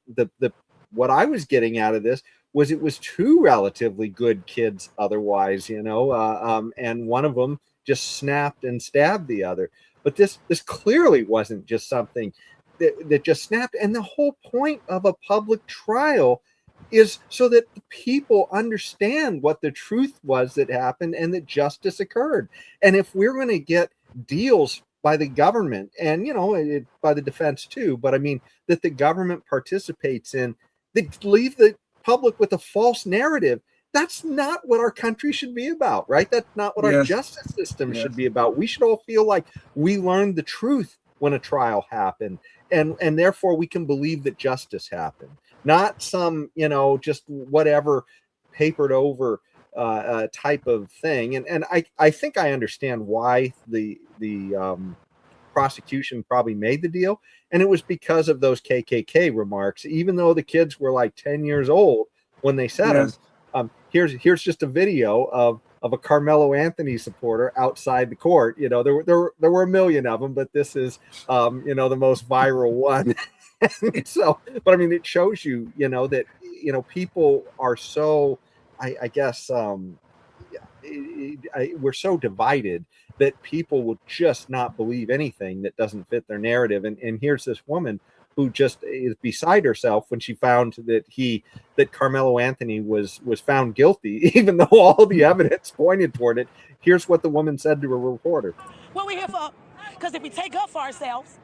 what I was getting out of this was it was two relatively good kids otherwise, and one of them just snapped and stabbed the other. But this clearly wasn't just something that just snapped. And the whole point of a public trial is so that the people understand what the truth was that happened and that justice occurred. And if we're going to get deals by the government and, by the defense too, but I mean, that the government participates in, they leave the public with a false narrative. That's not what our country should be about, right? That's not what our justice system should be about. We should all feel like we learned the truth when a trial happened, and therefore we can believe that justice happened, not some, just whatever papered over type of thing. And I think I understand why the prosecution probably made the deal, and it was because of those KKK remarks, even though the kids were like 10 years old when they said them. Here's just a video of a Carmelo Anthony supporter outside the court. There were a million of them, but this is the most viral one. So, but I mean, it shows you, that people are so, I guess, we're so divided that people will just not believe anything that doesn't fit their narrative. And here's this woman who just is beside herself when she found that Carmelo Anthony was found guilty, even though all the evidence pointed toward it. Here's what the woman said to a reporter. What we here for? Because if we take up for ourselves,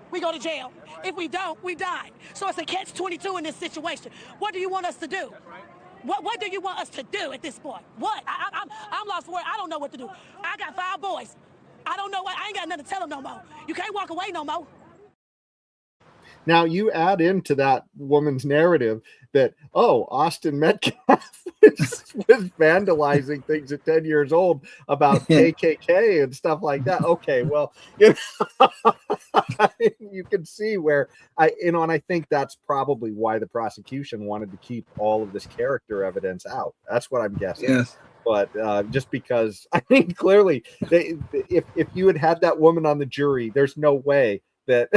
we go to jail. If we don't, we die. So it's a catch-22 in this situation. What do you want us to do? What do you want us to do at this point? What? I'm lost for words. I don't know what to do. I got 5 boys. I don't know what. I ain't got nothing to tell them no more. You can't walk away no more. Now you add into that woman's narrative that, Austin Metcalf was vandalizing things at 10 years old about KKK and stuff like that. Okay, well, you can see where and I think that's probably why the prosecution wanted to keep all of this character evidence out. That's what I'm guessing. Yes. But just because, I mean, clearly, if you had that woman on the jury, there's no way that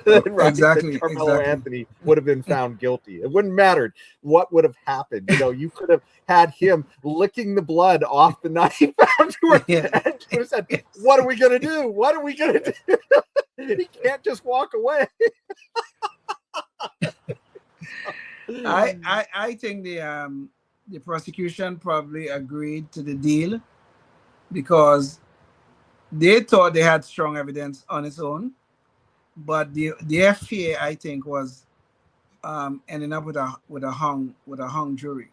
exactly Carmelo Anthony would have been found guilty. It wouldn't matter what would have happened. You could have had him licking the blood off the knife afterwards. And said, "What are we gonna do? What are we gonna do?" He can't just walk away. I think the prosecution probably agreed to the deal because they thought they had strong evidence on its own, but the FA, I think, was ending up with a hung jury,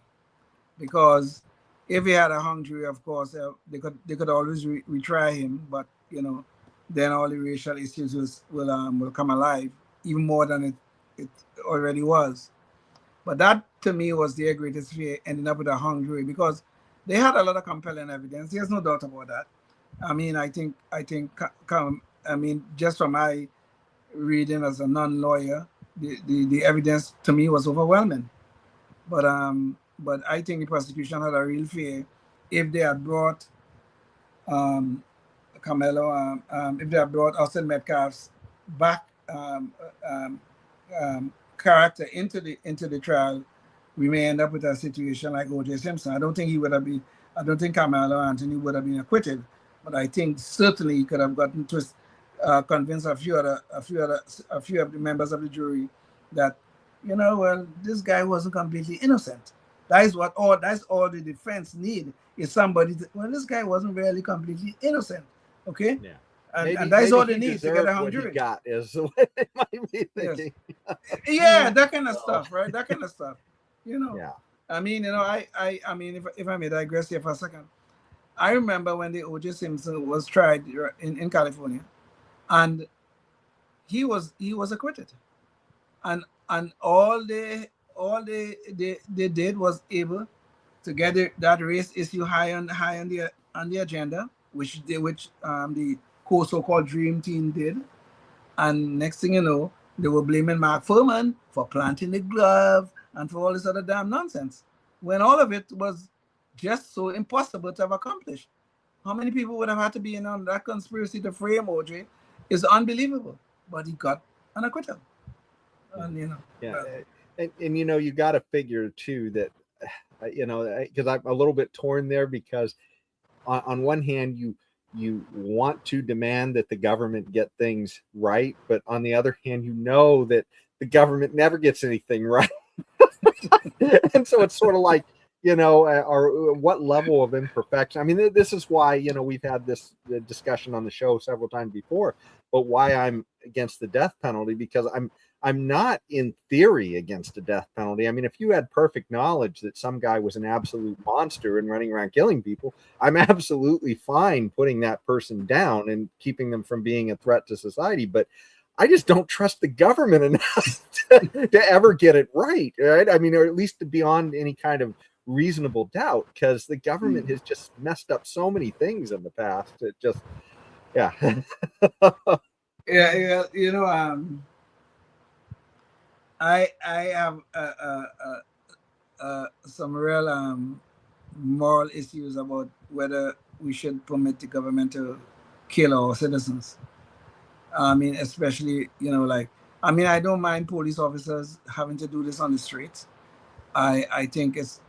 because if he had a hung jury, of course they could always retry him, but then all the racial issues will come alive even more than it already was. But that to me was their greatest fear, ending up with a hung jury, because they had a lot of compelling evidence. There's no doubt about that. I mean, I think just from my reading as a non-lawyer, the evidence to me was overwhelming. But I think the prosecution had a real fear if they had brought Carmelo, if they had brought Austin Metcalf's back character into the trial, we may end up with a situation like O.J. Simpson. I don't think Carmelo Anthony would have been acquitted, but I think certainly he could have gotten to convince a few of the members of the jury that, well, this guy wasn't completely innocent. That's all the defense need is somebody well, this guy wasn't really completely innocent. Okay? Yeah. And that's all they need to get a hung jury. Got is what they might be thinking. Yes. Yeah, that kind of stuff, right? That kind of stuff. Yeah. I mean, I mean, if I may digress here for a second, I remember when the O.J. Simpson was tried in California, and he was acquitted, and all they did was able to get that race issue high on the agenda, which the so-called Dream Team did, and next thing you know, they were blaming Mark Fuhrman for planting the glove and for all this other damn nonsense, when all of it was just so impossible to have accomplished. How many people would have had to be in on that conspiracy to frame OJ is unbelievable, but he got an acquittal. And and you got to figure too that because I'm a little bit torn there, because on one hand you want to demand that the government get things right, but on the other hand that the government never gets anything right. And so it's sort of like, or what level of imperfection. I mean, this is why, we've had this discussion on the show several times before, but why I'm against the death penalty, because I'm not in theory against the death penalty. I mean, if you had perfect knowledge that some guy was an absolute monster and running around killing people, I'm absolutely fine putting that person down and keeping them from being a threat to society. But I just don't trust the government enough to ever get it right. I mean, or at least beyond any kind of reasonable doubt, because the government has just messed up so many things in the past. It just, yeah. Yeah. I have some real moral issues about whether we should permit the government to kill our citizens. I mean, especially, I don't mind police officers having to do this on the streets. I think it's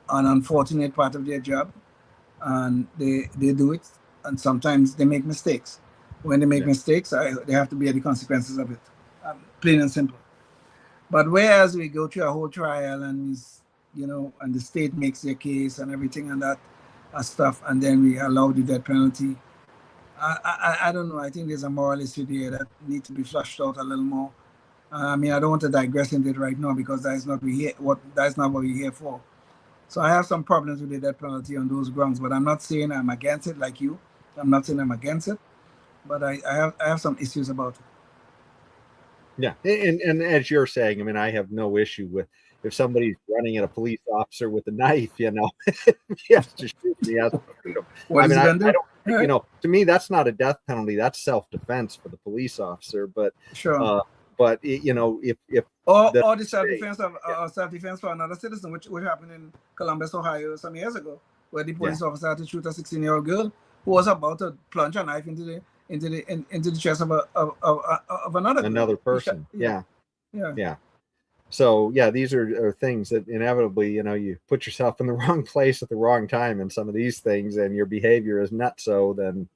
an unfortunate part of their job, and they do it, and sometimes they make mistakes. When they make mistakes, they have to bear the consequences of it, plain and simple. But whereas we go through a whole trial and and the state makes their case and everything and that stuff, and then we allow the death penalty, I don't know. I think there's a moral issue there that needs to be flushed out a little more. I mean, I don't want to digress into it right now, because that's not what we're here for. So I have some problems with the death penalty on those grounds, but I'm not saying I'm against it like you. I'm not saying I'm against it, but I have some issues about it. Yeah, and as you're saying, I mean, I have no issue with if somebody's running at a police officer with a knife, he has to shoot. He has to shoot him. I don't, to me, that's not a death penalty. That's self-defense for the police officer. But sure. If or the self-defense for another citizen, which happened in Columbus, Ohio, some years ago, where the police officer had to shoot a 16-year-old girl who was about to plunge a knife into the chest of another person. Yeah. So these are things that inevitably, you put yourself in the wrong place at the wrong time in some of these things, and your behavior is nutso, then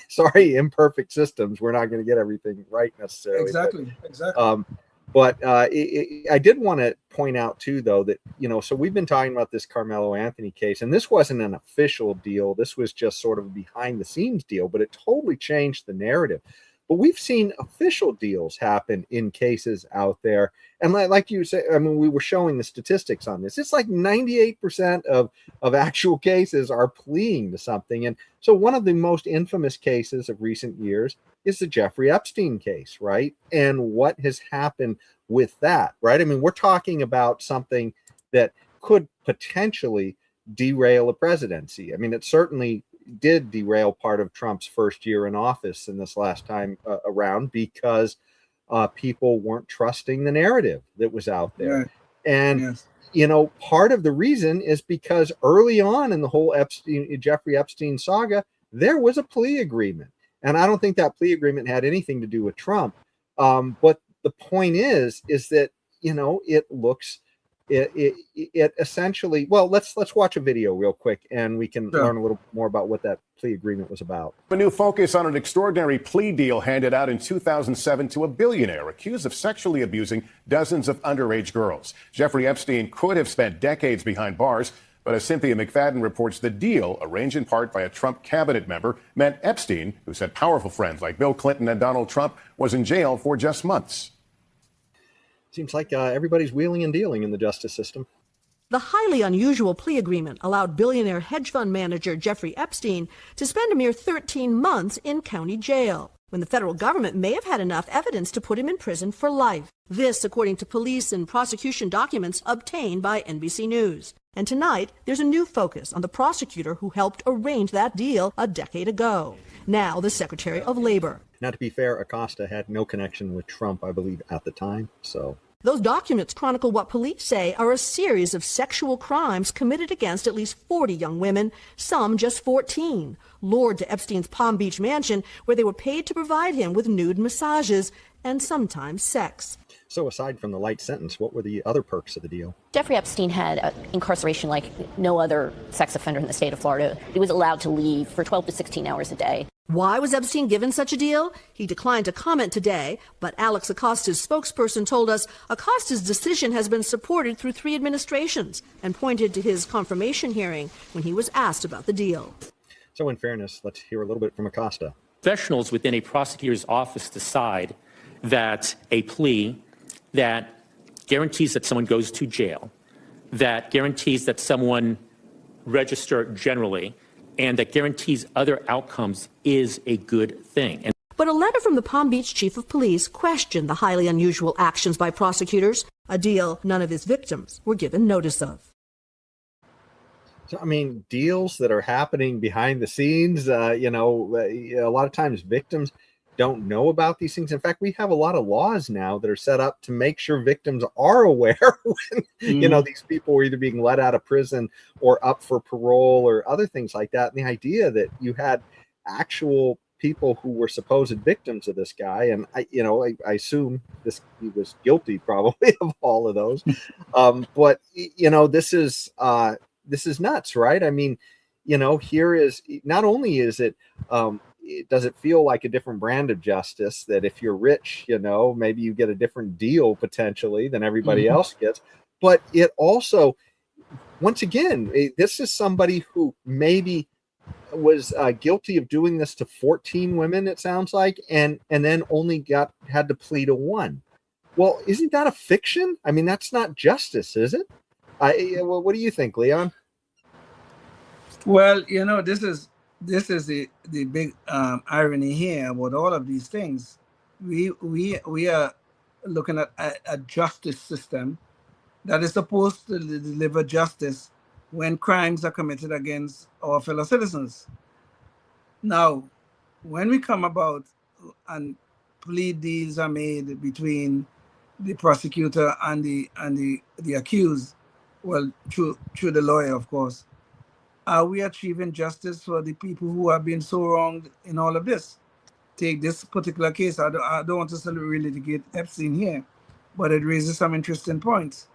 sorry, imperfect systems, we're not going to get everything right necessarily. Exactly. But I did want to point out too, though, that, so we've been talking about this Carmelo Anthony case, and this wasn't an official deal. This was just sort of a behind the scenes deal, but it totally changed the narrative. But we've seen official deals happen in cases out there. And like you say, I mean, we were showing the statistics on this. It's like 98% of actual cases are pleading to something. And so one of the most infamous cases of recent years is the Jeffrey Epstein case, right? And what has happened with that, right? I mean, we're talking about something that could potentially derail a presidency. I mean, it certainly did derail part of Trump's first year in office in this last time around, because people weren't trusting the narrative that was out there. Right. And, part of the reason is because early on in the whole Jeffrey Epstein saga, there was a plea agreement. And I don't think that plea agreement had anything to do with Trump. But the point is that, it looks, it essentially, well, let's watch a video real quick and we can learn a little more about what that plea agreement was about. A new focus on an extraordinary plea deal handed out in 2007 to a billionaire accused of sexually abusing dozens of underage girls. Jeffrey Epstein could have spent decades behind bars, but as Cynthia McFadden reports, the deal, arranged in part by a Trump cabinet member, meant Epstein, who had powerful friends like Bill Clinton and Donald Trump, was in jail for just months. Seems like everybody's wheeling and dealing in the justice system. The highly unusual plea agreement allowed billionaire hedge fund manager Jeffrey Epstein to spend a mere 13 months in county jail, when the federal government may have had enough evidence to put him in prison for life. This, according to police and prosecution documents obtained by NBC News. And tonight, there's a new focus on the prosecutor who helped arrange that deal a decade ago. Now the Secretary of Labor. Now, to be fair, Acosta had no connection with Trump, I believe, at the time, so... Those documents chronicle what police say are a series of sexual crimes committed against at least 40 young women, some just 14, lured to Epstein's Palm Beach mansion, where they were paid to provide him with nude massages and sometimes sex. So aside from the light sentence, what were the other perks of the deal? Jeffrey Epstein had incarceration like no other sex offender in the state of Florida. He was allowed to leave for 12 to 16 hours a day. Why was Epstein given such a deal? He declined to comment today, but Alex Acosta's spokesperson told us Acosta's decision has been supported through 3 administrations and pointed to his confirmation hearing when he was asked about the deal. So in fairness, let's hear a little bit from Acosta. Professionals within a prosecutor's office decide that a plea that guarantees that someone goes to jail, that guarantees that someone register generally, and that guarantees other outcomes is a good thing. But a letter from the Palm Beach chief of police questioned the highly unusual actions by prosecutors, a deal none of his victims were given notice of. So, I mean, deals that are happening behind the scenes, a lot of times victims don't know about these things. In fact, we have a lot of laws now that are set up to make sure victims are aware when, these people are either being let out of prison or up for parole or other things like that. And the idea that you had actual people who were supposed victims of this guy, and I assume he was guilty probably of all of those. But this is nuts, right? I mean, here is not only is it, does it feel like a different brand of justice that if you're rich, maybe you get a different deal potentially than everybody else gets, but it also, once again, this is somebody who maybe was guilty of doing this to 14 women, it sounds like, and then only had to plead to 1. Well, isn't that a fiction? I mean, that's not justice, is it? What do you think, Leon? Well, this is the big irony here about all of these things. We are looking at a justice system that is supposed to deliver justice when crimes are committed against our fellow citizens. Now, when we come about and plea deals are made between the prosecutor and the accused, well, through the lawyer, of course, are we achieving justice for the people who have been so wronged in all of this? Take this particular case. I don't want to really litigate Epstein here, but it raises some interesting points.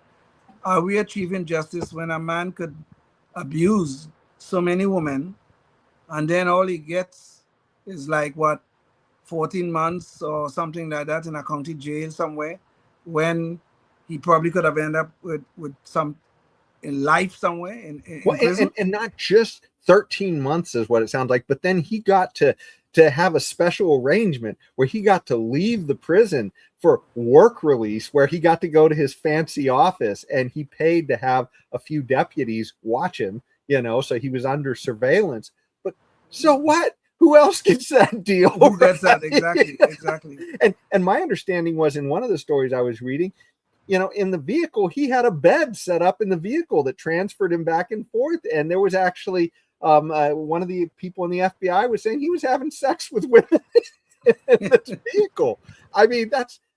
Are we achieving justice when a man could abuse so many women and then all he gets is 14 months or something like that in a county jail somewhere, when he probably could have ended up with some in life somewhere in Well, prison. and not just 13 months is what it sounds like, but then he got to have a special arrangement where he got to leave the prison for work release, where he got to go to his fancy office, and he paid to have a few deputies watch him, so he was under surveillance. But so what? Who else gets that deal? Who gets that? Exactly. And my understanding was, in one of the stories I was reading, in the vehicle, he had a bed set up in the vehicle that transferred him back and forth. And there was actually one of the people in the FBI was saying he was having sex with women in this vehicle. I mean,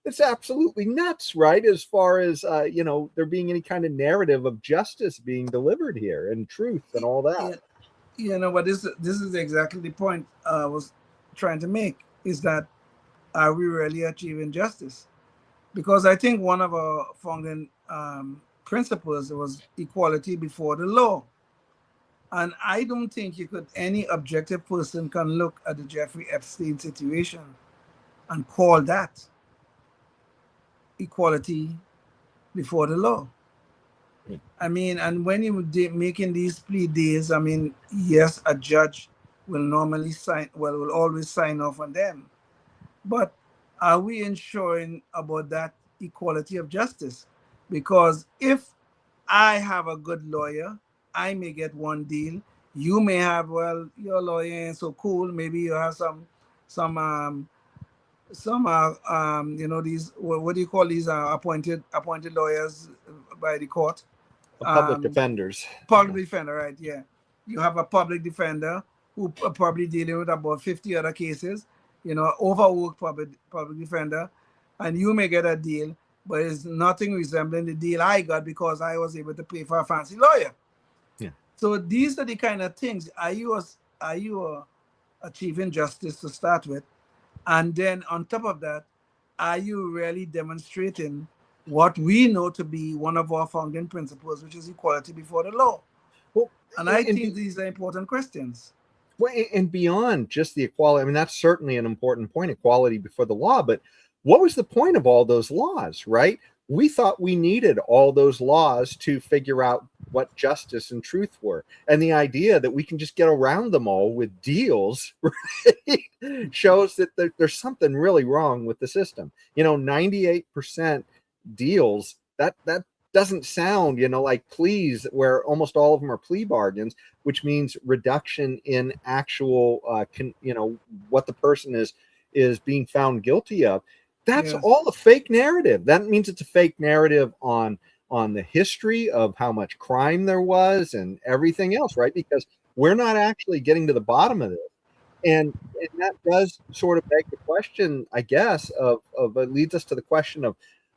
it's absolutely nuts, right? As far as, there being any kind of narrative of justice being delivered here and truth and all that. But this is exactly the point I was trying to make, is that are we really achieving justice? Because I think one of our founding principles was equality before the law. And I don't think any objective person can look at the Jeffrey Epstein situation and call that equality before the law. I mean, and when you making these plea deals, I mean, yes, a judge will always sign off on them. But are we ensuring about that equality of justice? Because if I have a good lawyer, I may get one deal. You may have, well, your lawyer ain't so cool. Maybe you have some these, what do you call these appointed lawyers by the court? Public defenders. Public defender, right? Yeah. You have a public defender who are probably dealing with about 50 other cases, overworked public defender, and you may get a deal, but it's nothing resembling the deal I got because I was able to pay for a fancy lawyer. Yeah. So these are the kind of things. Are you achieving justice to start with? And then on top of that, are you really demonstrating what we know to be one of our founding principles, which is equality before the law? Well, and I think these are important questions. Well, and beyond just the equality, I mean, that's certainly an important point, equality before the law. But what was the point of all those laws, right? We thought we needed all those laws to figure out what justice and truth were. And the idea that we can just get around them all with deals, right, shows that there's something really wrong with the system. 98% deals, that doesn't sound, like pleas, where almost all of them are plea bargains, which means reduction in actual, what the person is being found guilty of. That's all a fake narrative. That means it's a fake narrative on the history of how much crime there was and everything else, right? Because we're not actually getting to the bottom of this. And that does sort of beg the question, I guess, of it leads us to the question of,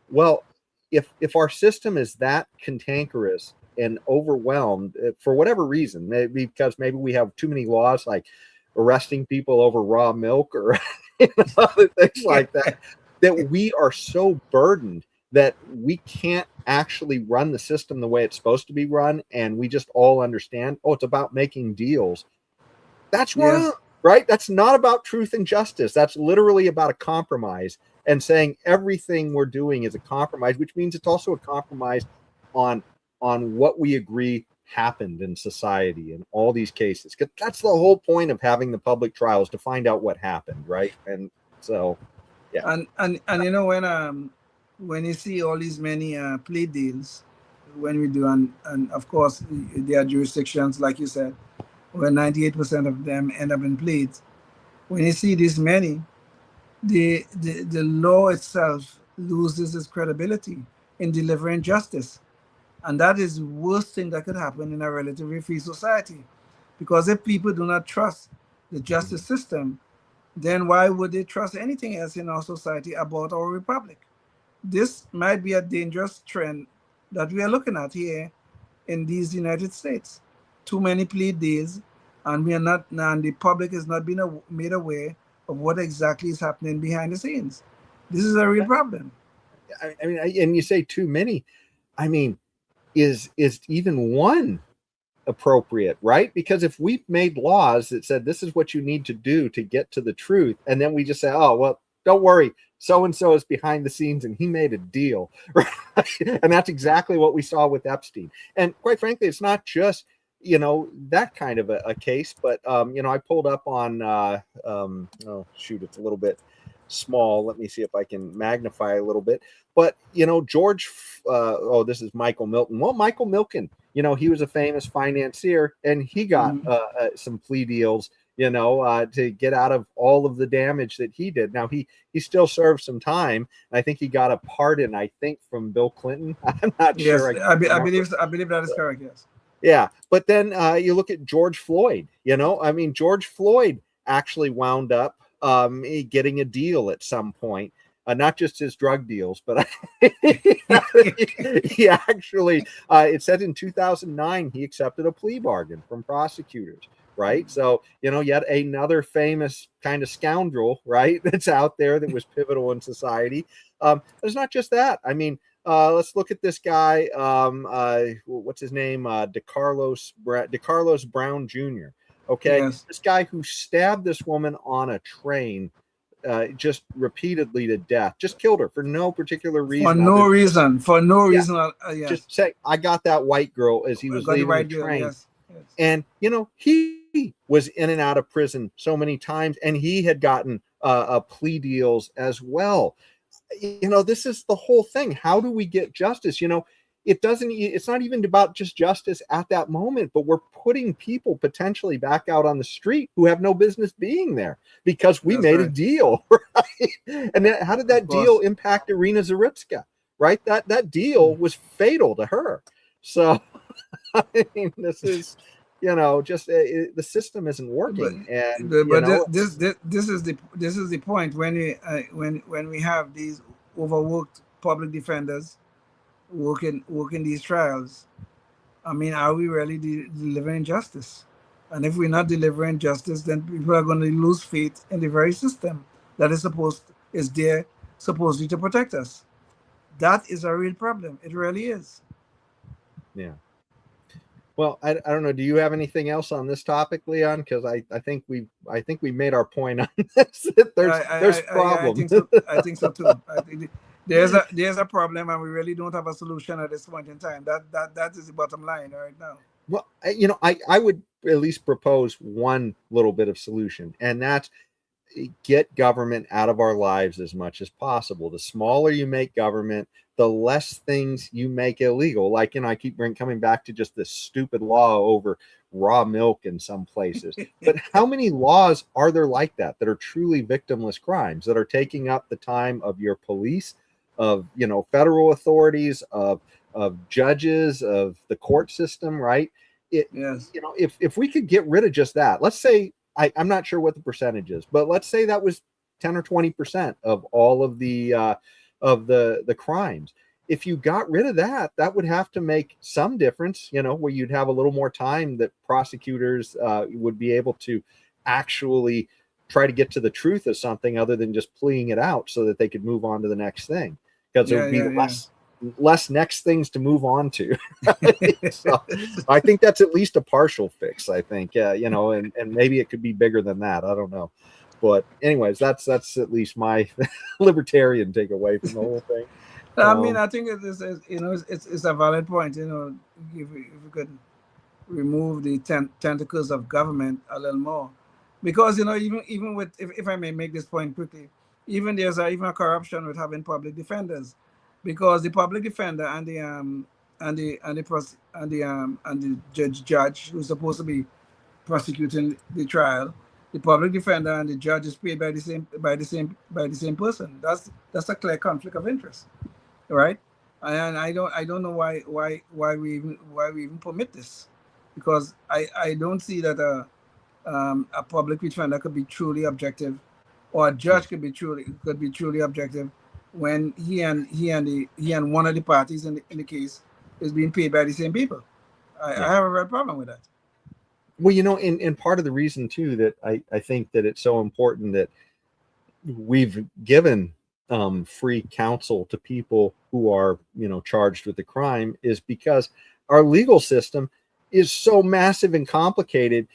well, if our system is that cantankerous and overwhelmed for whatever reason, maybe because maybe we have too many laws like arresting people over raw milk or other things like that, that we are so burdened that we can't actually run the system the way it's supposed to be run, and we just all understand, it's about making deals. That's wrong, right? That's not about truth and justice. That's literally about a compromise, and saying everything we're doing is a compromise, which means it's also a compromise on what we agree happened in society in all these cases. 'Cause that's the whole point of having the public trials, to find out what happened, right? And so, yeah. And when you see all these many plea deals, when we do, and of course there are jurisdictions, like you said, where 98% of them end up in pleas. When you see this many, the law itself loses its credibility in delivering justice. And that is the worst thing that could happen in a relatively free society. Because if people do not trust the justice system, then why would they trust anything else in our society about our republic? This might be a dangerous trend that we are looking at here in these United States. Too many plea deals, and the public is not being made aware of what exactly is happening behind the scenes. This is a real problem. I mean, and you say too many. I mean, is even one appropriate, right? Because if we've made laws that said this is what you need to do to get to the truth, and then we just say, oh, well, don't worry. So-and-so is behind the scenes and he made a deal. Right? And that's exactly what we saw with Epstein. And quite frankly, it's not just, that kind of a case, but, I pulled up on, oh, shoot, it's a little bit small. Let me see if I can magnify a little bit. But, George, this is Michael Milton. Well, Michael Milken, he was a famous financier and he got some plea deals, to get out of all of the damage that he did. Now, he still served some time. I think he got a pardon, I think, from Bill Clinton. I'm not sure. I believe that is correct, yes. Yeah. But then you look at George Floyd, George Floyd actually wound up getting a deal at some point. Not just his drug deals, but he actually, it said in 2009, he accepted a plea bargain from prosecutors, right? So, yet another famous kind of scoundrel, right, that's out there that was pivotal in society. There's not just that. Let's look at this guy. What's his name? DeCarlos Brown Jr. Okay. Yes. This guy who stabbed this woman on a train, just repeatedly to death, just killed her for no particular reason. For no reason. Yes. Just say, I got that white girl as he was leaving the train. Yes. And, he was in and out of prison so many times, and he had gotten plea deals as well. This is the whole thing. How do we get justice? It's not even about just justice at that moment, but we're putting people potentially back out on the street who have no business being there because we made a deal, right? And how did that deal impact Irina Zaritska, right? That deal was fatal to her. So, this is, just the system isn't working. This is the point when we have these overworked public defenders working these trials. Are we really delivering justice? And if we're not delivering justice, then people are going to lose faith in the very system that is there supposedly to protect us. That is a real problem. It really is. Yeah. Well, I don't know. Do you have anything else on this topic, Leon? Because I think we made our point on this. There's problems. I think so too. I think there's a problem, and we really don't have a solution at this point in time. That is the bottom line right now. Well, I would at least propose one little bit of solution, and that's get government out of our lives as much as possible. The smaller you make government, the less things you make illegal. Like, I keep coming back to just this stupid law over raw milk in some places. But how many laws are there like that are truly victimless crimes, that are taking up the time of your police, of, federal authorities, of judges, of the court system, right? Yes. If we could get rid of just that, let's say, I'm not sure what the percentage is, but let's say that was 10 or 20% of all of the crimes. If you got rid of that, that would have to make some difference, where you'd have a little more time that prosecutors would be able to actually try to get to the truth of something other than just pleading it out, so that they could move on to the next thing, because there would be less next things to move on to. So I think that's at least a partial fix, I think, and maybe it could be bigger than that. I don't know. But anyways, that's at least my libertarian takeaway from the whole thing. I think it's a valid point. If we could remove the tentacles of government a little more, because even with, if I may make this point quickly, there's even a corruption with having public defenders, because the public defender and the judge who's supposed to be prosecuting the trial, the public defender and the judge is paid by the same person. That's a clear conflict of interest, right? And I don't know why we even permit this, because I don't see that a public defender could be truly objective, or a judge could be truly objective when he and one of the parties in the case is being paid by the same people. I have a real problem with that. Well, and part of the reason too that I think that it's so important that we've given free counsel to people who are, charged with the crime, is because our legal system is so massive and complicated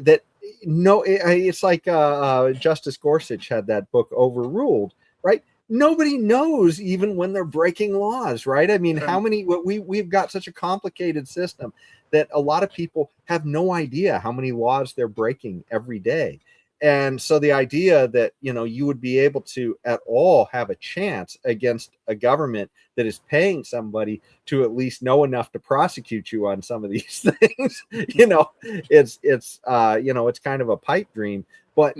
that no, it's like Justice Gorsuch had that book overruled, right? Nobody knows even when they're breaking laws, right? I mean, how many, we've got such a complicated system that a lot of people have no idea how many laws they're breaking every day. And so the idea that, you know, you would be able to at all have a chance against a government that is paying somebody to at least know enough to prosecute you on some of these things, you know, it's you know, it's kind of a pipe dream. But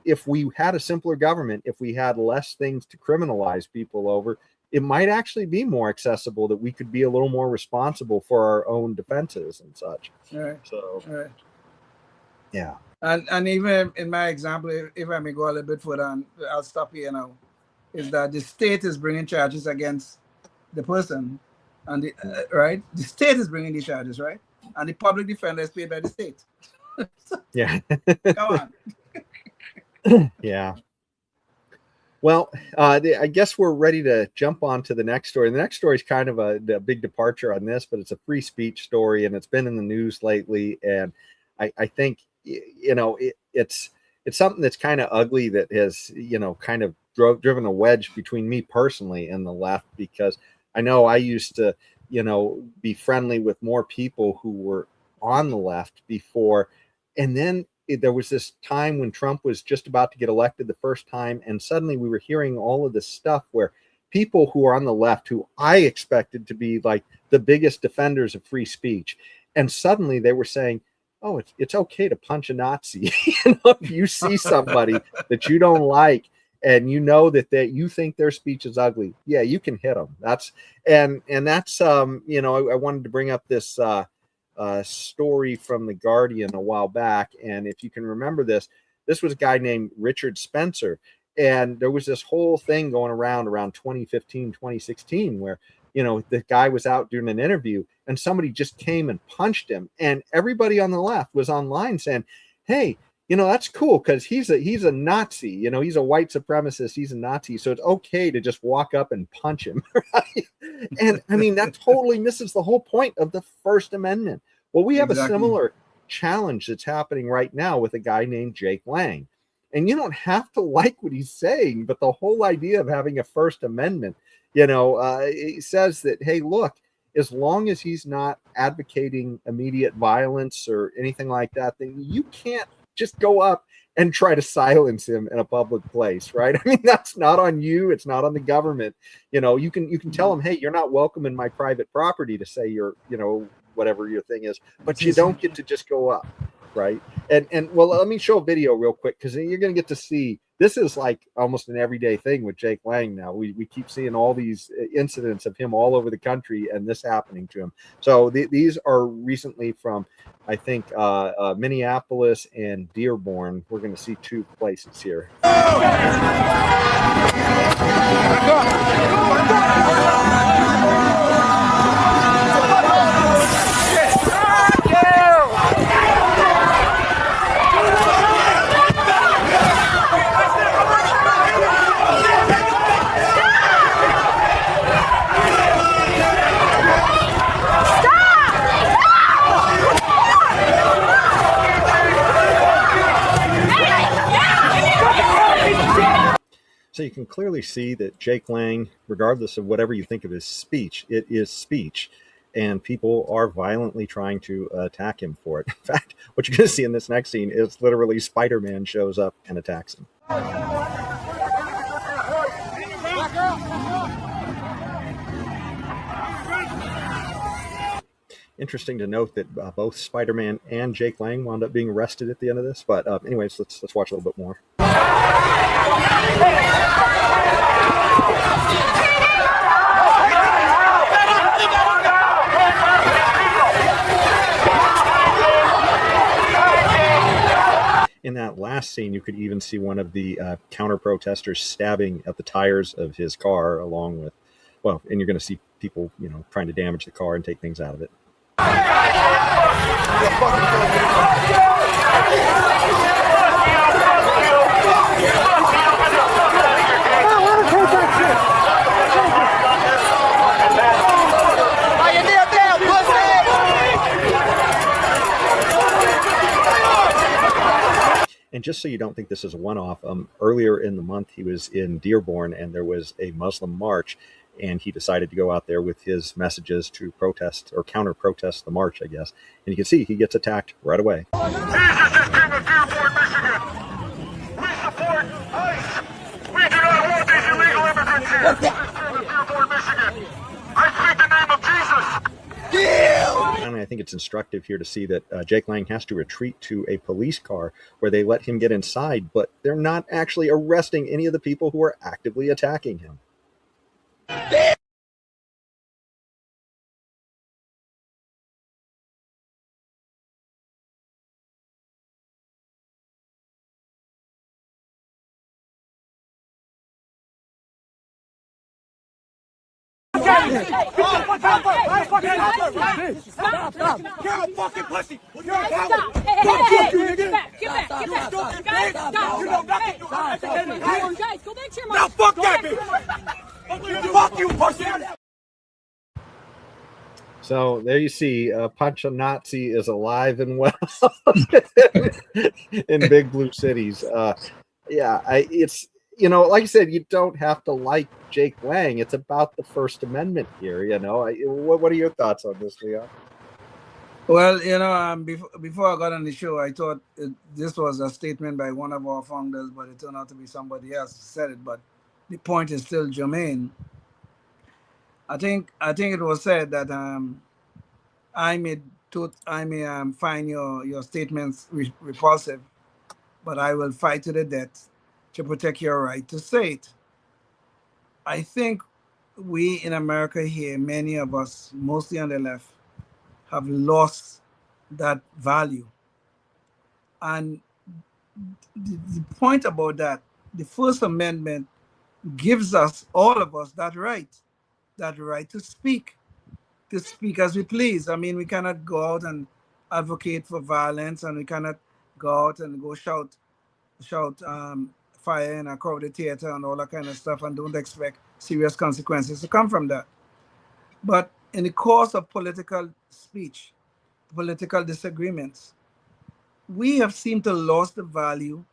if we had a simpler government, if we had less things to criminalize people over, it might actually be more accessible, that we could be a little more responsible for our own defenses and such. So, yeah. And even in my example, if I may go a little bit further, and I'll stop here now, is that the state is bringing charges against the person, and the state is bringing the charges, right? And the public defender is paid by the state. Yeah. Come on. Yeah. Well, I guess we're ready to jump on to the next story. The next story is kind of a big departure on this, but it's a free speech story, and it's been in the news lately. And I think, you know, it's something that's kind of ugly, that has, you know, kind of driven a wedge between me personally and the left, because I know I used to, you know, be friendly with more people who were on the left before. And then there was this time when Trump was just about to get elected the first time, and suddenly we were hearing all of this stuff where people who are on the left, who I expected to be like the biggest defenders of free speech, and suddenly they were saying, oh, it's okay to punch a Nazi. You know, if you see somebody that you don't like, and you know that you think their speech is ugly, yeah, you can hit them. That's you know, I wanted to bring up this story from The Guardian a while back, and if you can remember this was a guy named Richard Spencer, and there was this whole thing going around 2015, 2016, where, you know, the guy was out doing an interview and somebody just came and punched him, and everybody on the left was online saying, hey, you know, that's cool because he's a Nazi, you know, he's a white supremacist, he's a Nazi, so it's okay to just walk up and punch him, right? And I mean, that totally misses the whole point of the First Amendment. Well, we have a similar challenge that's happening right now with a guy named Jake Lang. And you don't have to like what he's saying, but the whole idea of having a First Amendment, you know, it says that, hey, look, as long as he's not advocating immediate violence or anything like that, then you can't just go up and try to silence him in a public place, right? I mean, that's not on you. It's not on the government. You know, you can tell him, hey, you're not welcome in my private property to say you're, you know, whatever your thing is, but you don't get to just go up, right? And well, let me show a video real quick, because you're going to get to see, this is like almost an everyday thing with Jake Lang now. We keep seeing all these incidents of him all over the country and this happening to him. So these are recently from, I think, Minneapolis and Dearborn. We're going to see two places here. So you can clearly see that Jake Lang, regardless of whatever you think of his speech, it is speech, and people are violently trying to attack him for it. In fact, what you're going to see in this next scene is literally Spider-Man shows up and attacks him. Interesting to note that both Spider-Man and Jake Lang wound up being arrested at the end of this. But anyways, let's watch a little bit more. In that last scene, you could even see one of the counter-protesters stabbing at the tires of his car, along with, well, and you're going to see people, you know, trying to damage the car and take things out of it. And just so you don't think this is a one-off, earlier in the month he was in Dearborn and there was a Muslim march, and he decided to go out there with his messages to protest or counter-protest the march, I guess. And you can see he gets attacked right away. Jesus is King of Dearborn, Michigan. We support ICE. We do not want these illegal immigrants here. This is King of Dearborn, Michigan. I speak the name of Jesus. And I think it's instructive here to see that Jake Lang has to retreat to a police car where they let him get inside, but they're not actually arresting any of the people who are actively attacking him. Stop. You're a fucking pussy. You're a coward. Fuck you, nigga. Get back. You stupid bitch. You know nothing. Guys, go back to your mom. Now fuck that bitch. Fuck you, pussy. So there you see, Punch a Nazi is alive and well in big blue cities. It's, you know, like I said, you don't have to like Jake Lang. It's about the First Amendment here, you know. What are your thoughts on this, Leon? Well, you know, before I got on the show, I thought this was a statement by one of our founders, but it turned out to be somebody else who said it. But the point is still germane. I think it was said that I may find your statements repulsive, but I will fight to the death to protect your right to say it. I think we in America here, many of us, mostly on the left, have lost that value. And the point about that, the First Amendment gives us, all of us, that right to speak as we please. I mean, we cannot go out and advocate for violence, and we cannot go out and go shout fire in a crowded theater and all that kind of stuff, and don't expect serious consequences to come from that. But in the course of political speech, political disagreements, we have seemed to lose the value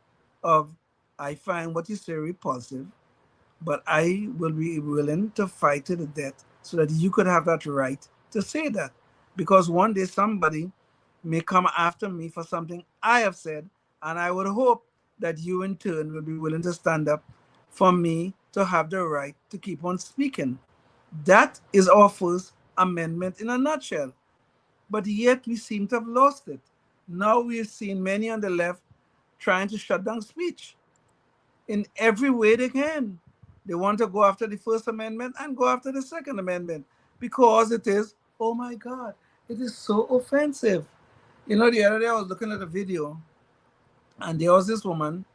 of, I find what you say repulsive, but I will be willing to fight to the death so that you could have that right to say that. Because one day somebody may come after me for something I have said, and I would hope that you in turn will be willing to stand up for me to have the right to keep on speaking. That is our First Amendment in a nutshell. But yet we seem to have lost it. Now we've seen many on the left trying to shut down speech in every way they can. They want to go after the First Amendment and go after the Second Amendment because it is, oh my God, it is so offensive. You know, the other day I was looking at a video, and there was this woman,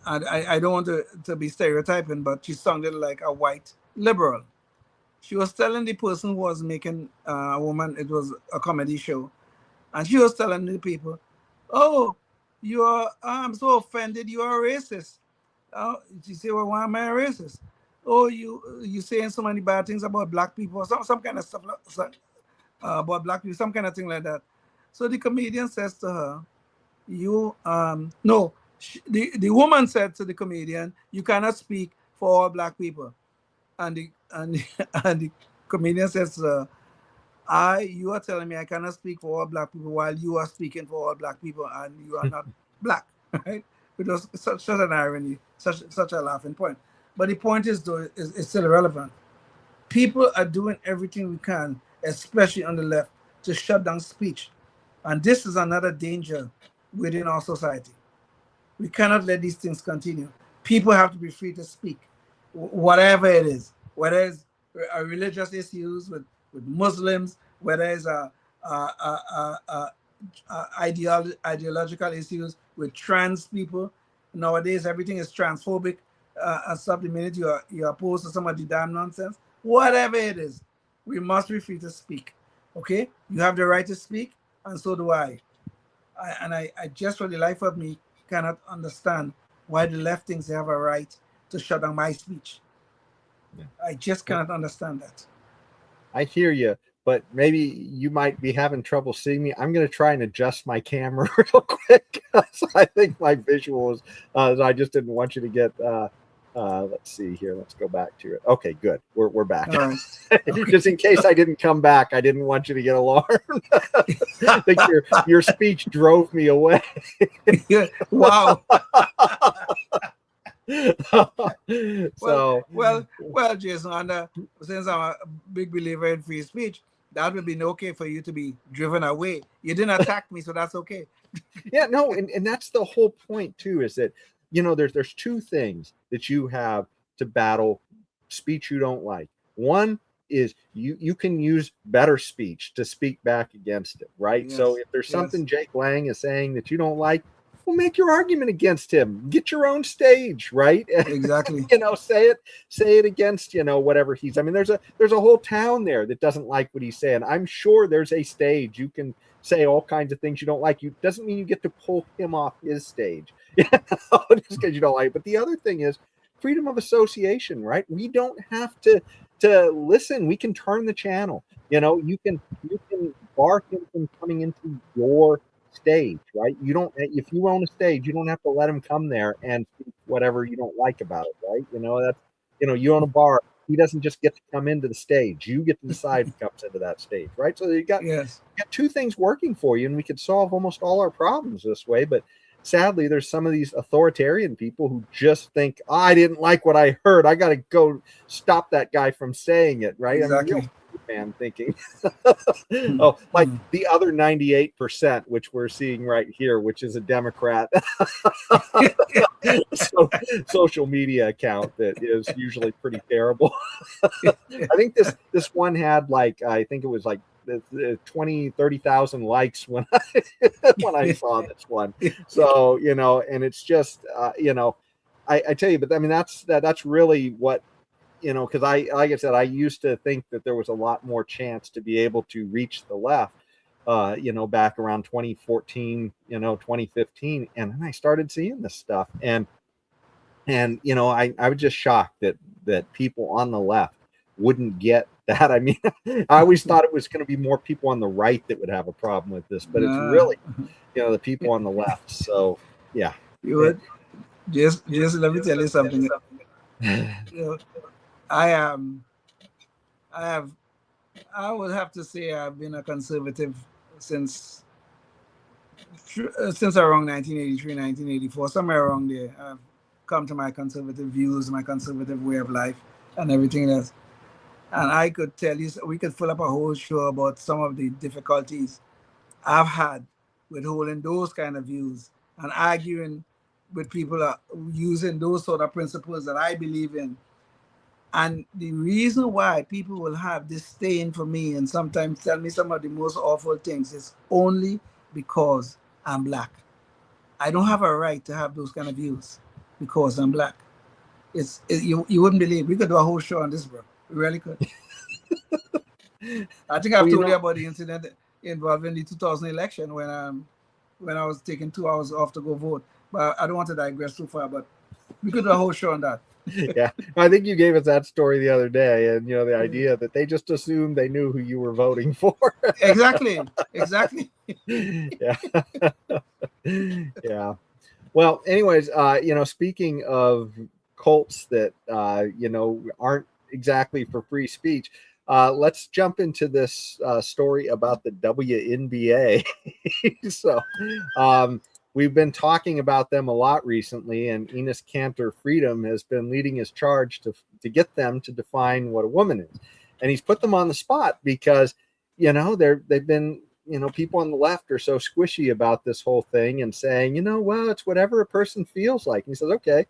I don't want to be stereotyping, but she sounded like a white liberal. She was telling the person who was making a woman, it was a comedy show, and she was telling the people, oh, I'm so offended, you are a racist. She said, well, why am I a racist? Oh, you saying so many bad things about black people, some kind of stuff about black people, some kind of thing like that. So the comedian says to her, the woman said to the comedian, you cannot speak for all black people. And the comedian says, you are telling me I cannot speak for all black people while you are speaking for all black people and you are not black, right? It was such an irony, such a laughing point. But the point is, though, is still relevant. People are doing everything we can, especially on the left, to shut down speech. And this is another danger within our society. We cannot let these things continue. People have to be free to speak, whatever it is, whether it's religious issues with Muslims, whether it's ideological issues with trans people. Nowadays, everything is transphobic. And stuff, the minute you're opposed to some of the damn nonsense, whatever it is, we must be free to speak. Okay? You have the right to speak, and so do I. I just, for the life of me, cannot understand why the left thinks they have a right to shut down my speech. Yeah. I just cannot understand that. I hear you, but maybe you might be having trouble seeing me. I'm going to try and adjust my camera real quick. So I think my visuals, I just didn't want you to get, let's see here. Let's go back to it. Okay, good. We're back. Right. Just in case I didn't come back, I didn't want you to get alarmed. I think your speech drove me away. Wow. So well, Jason, since I'm a big believer in free speech, that would be okay for you to be driven away. You didn't attack me, so that's okay. Yeah, no, and that's the whole point too, is that, you know, there's two things that you have to battle speech you don't like. One is you can use better speech to speak back against it, right? Yes. So if there's something Jake Lang is saying that you don't like, well, make your argument against him. Get your own stage, right? Exactly. You know, say it against, you know, whatever he's. I mean, there's a whole town there that doesn't like what he's saying. I'm sure there's a stage you can say all kinds of things you don't like. You doesn't mean you get to pull him off his stage, just because you don't like it. But the other thing is freedom of association, right? We don't have to listen. We can turn the channel. You know, you can bar him from coming into your stage, right? You don't, if you own a stage, you don't have to let him come there and speak whatever you don't like about it, right? You know, that's, you know, you own a bar, he doesn't just get to come into the stage. You get to decide who comes into that stage, right? So you got two things working for you, and we could solve almost all our problems this way. But sadly, there's some of these authoritarian people who just think, oh, I didn't like what I heard, I got to go stop that guy from saying it, right? Exactly. I mean, man thinking oh, like the other 98%, which we're seeing right here, which is a Democrat social media account that is usually pretty terrible. I think this one had like, I think it was like 30,000 likes when I saw this one. So, you know, and it's just you know, I tell you, but I mean, that's really what, you know, because like I said, I used to think that there was a lot more chance to be able to reach the left, you know, back around 2014, you know, 2015. And then I started seeing this stuff. And you know, I was just shocked that people on the left wouldn't get that. I mean, I always thought it was going to be more people on the right that would have a problem with this, but it's really, you know, the people on the left. So, yeah. You would just let me tell you something. You know, I would have to say I've been a conservative since around 1983, 1984, somewhere around there. I've come to my conservative views, my conservative way of life, and everything else. And I could tell you, we could fill up a whole show about some of the difficulties I've had with holding those kind of views and arguing with people using those sort of principles that I believe in. And the reason why people will have disdain for me and sometimes tell me some of the most awful things is only because I'm black. I don't have a right to have those kind of views because I'm black. You wouldn't believe. We could do a whole show on this, bro. We really could. I think I've told you about the incident involving the 2000 election when I was taking 2 hours off to go vote. But I don't want to digress too far, but we could do a whole show on that. Yeah, I think you gave us that story the other day, and you know, the idea that they just assumed they knew who you were voting for. Exactly. Yeah. Yeah. Well, anyways, you know, speaking of cults that you know, aren't exactly for free speech, let's jump into this story about the WNBA. So we've been talking about them a lot recently, and Enes Kanter Freedom has been leading his charge to get them to define what a woman is. And he's put them on the spot because, you know, they've been, you know, people on the left are so squishy about this whole thing and saying, you know, well, it's whatever a person feels like. And he says, okay,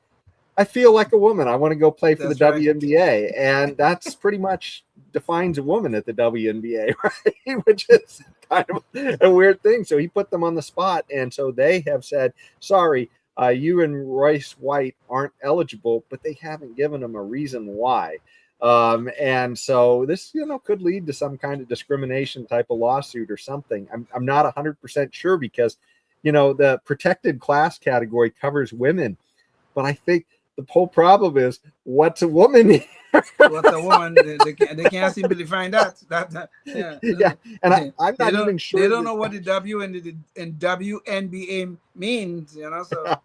I feel like a woman. I want to go play for the WNBA. And that's pretty much defines a woman at the WNBA, right? Which is kind of a weird thing. So he put them on the spot. And so they have said, sorry, you and Royce White aren't eligible, but they haven't given them a reason why. And so this, you know, could lead to some kind of discrimination type of lawsuit or something. I'm not 100% sure because, you know, the protected class category covers women, but I think the whole problem is, what's a woman? What's a woman? They can't seem to define that. Yeah. Yeah, and I'm not even sure. They don't know what the W and the WNBA means, you know. So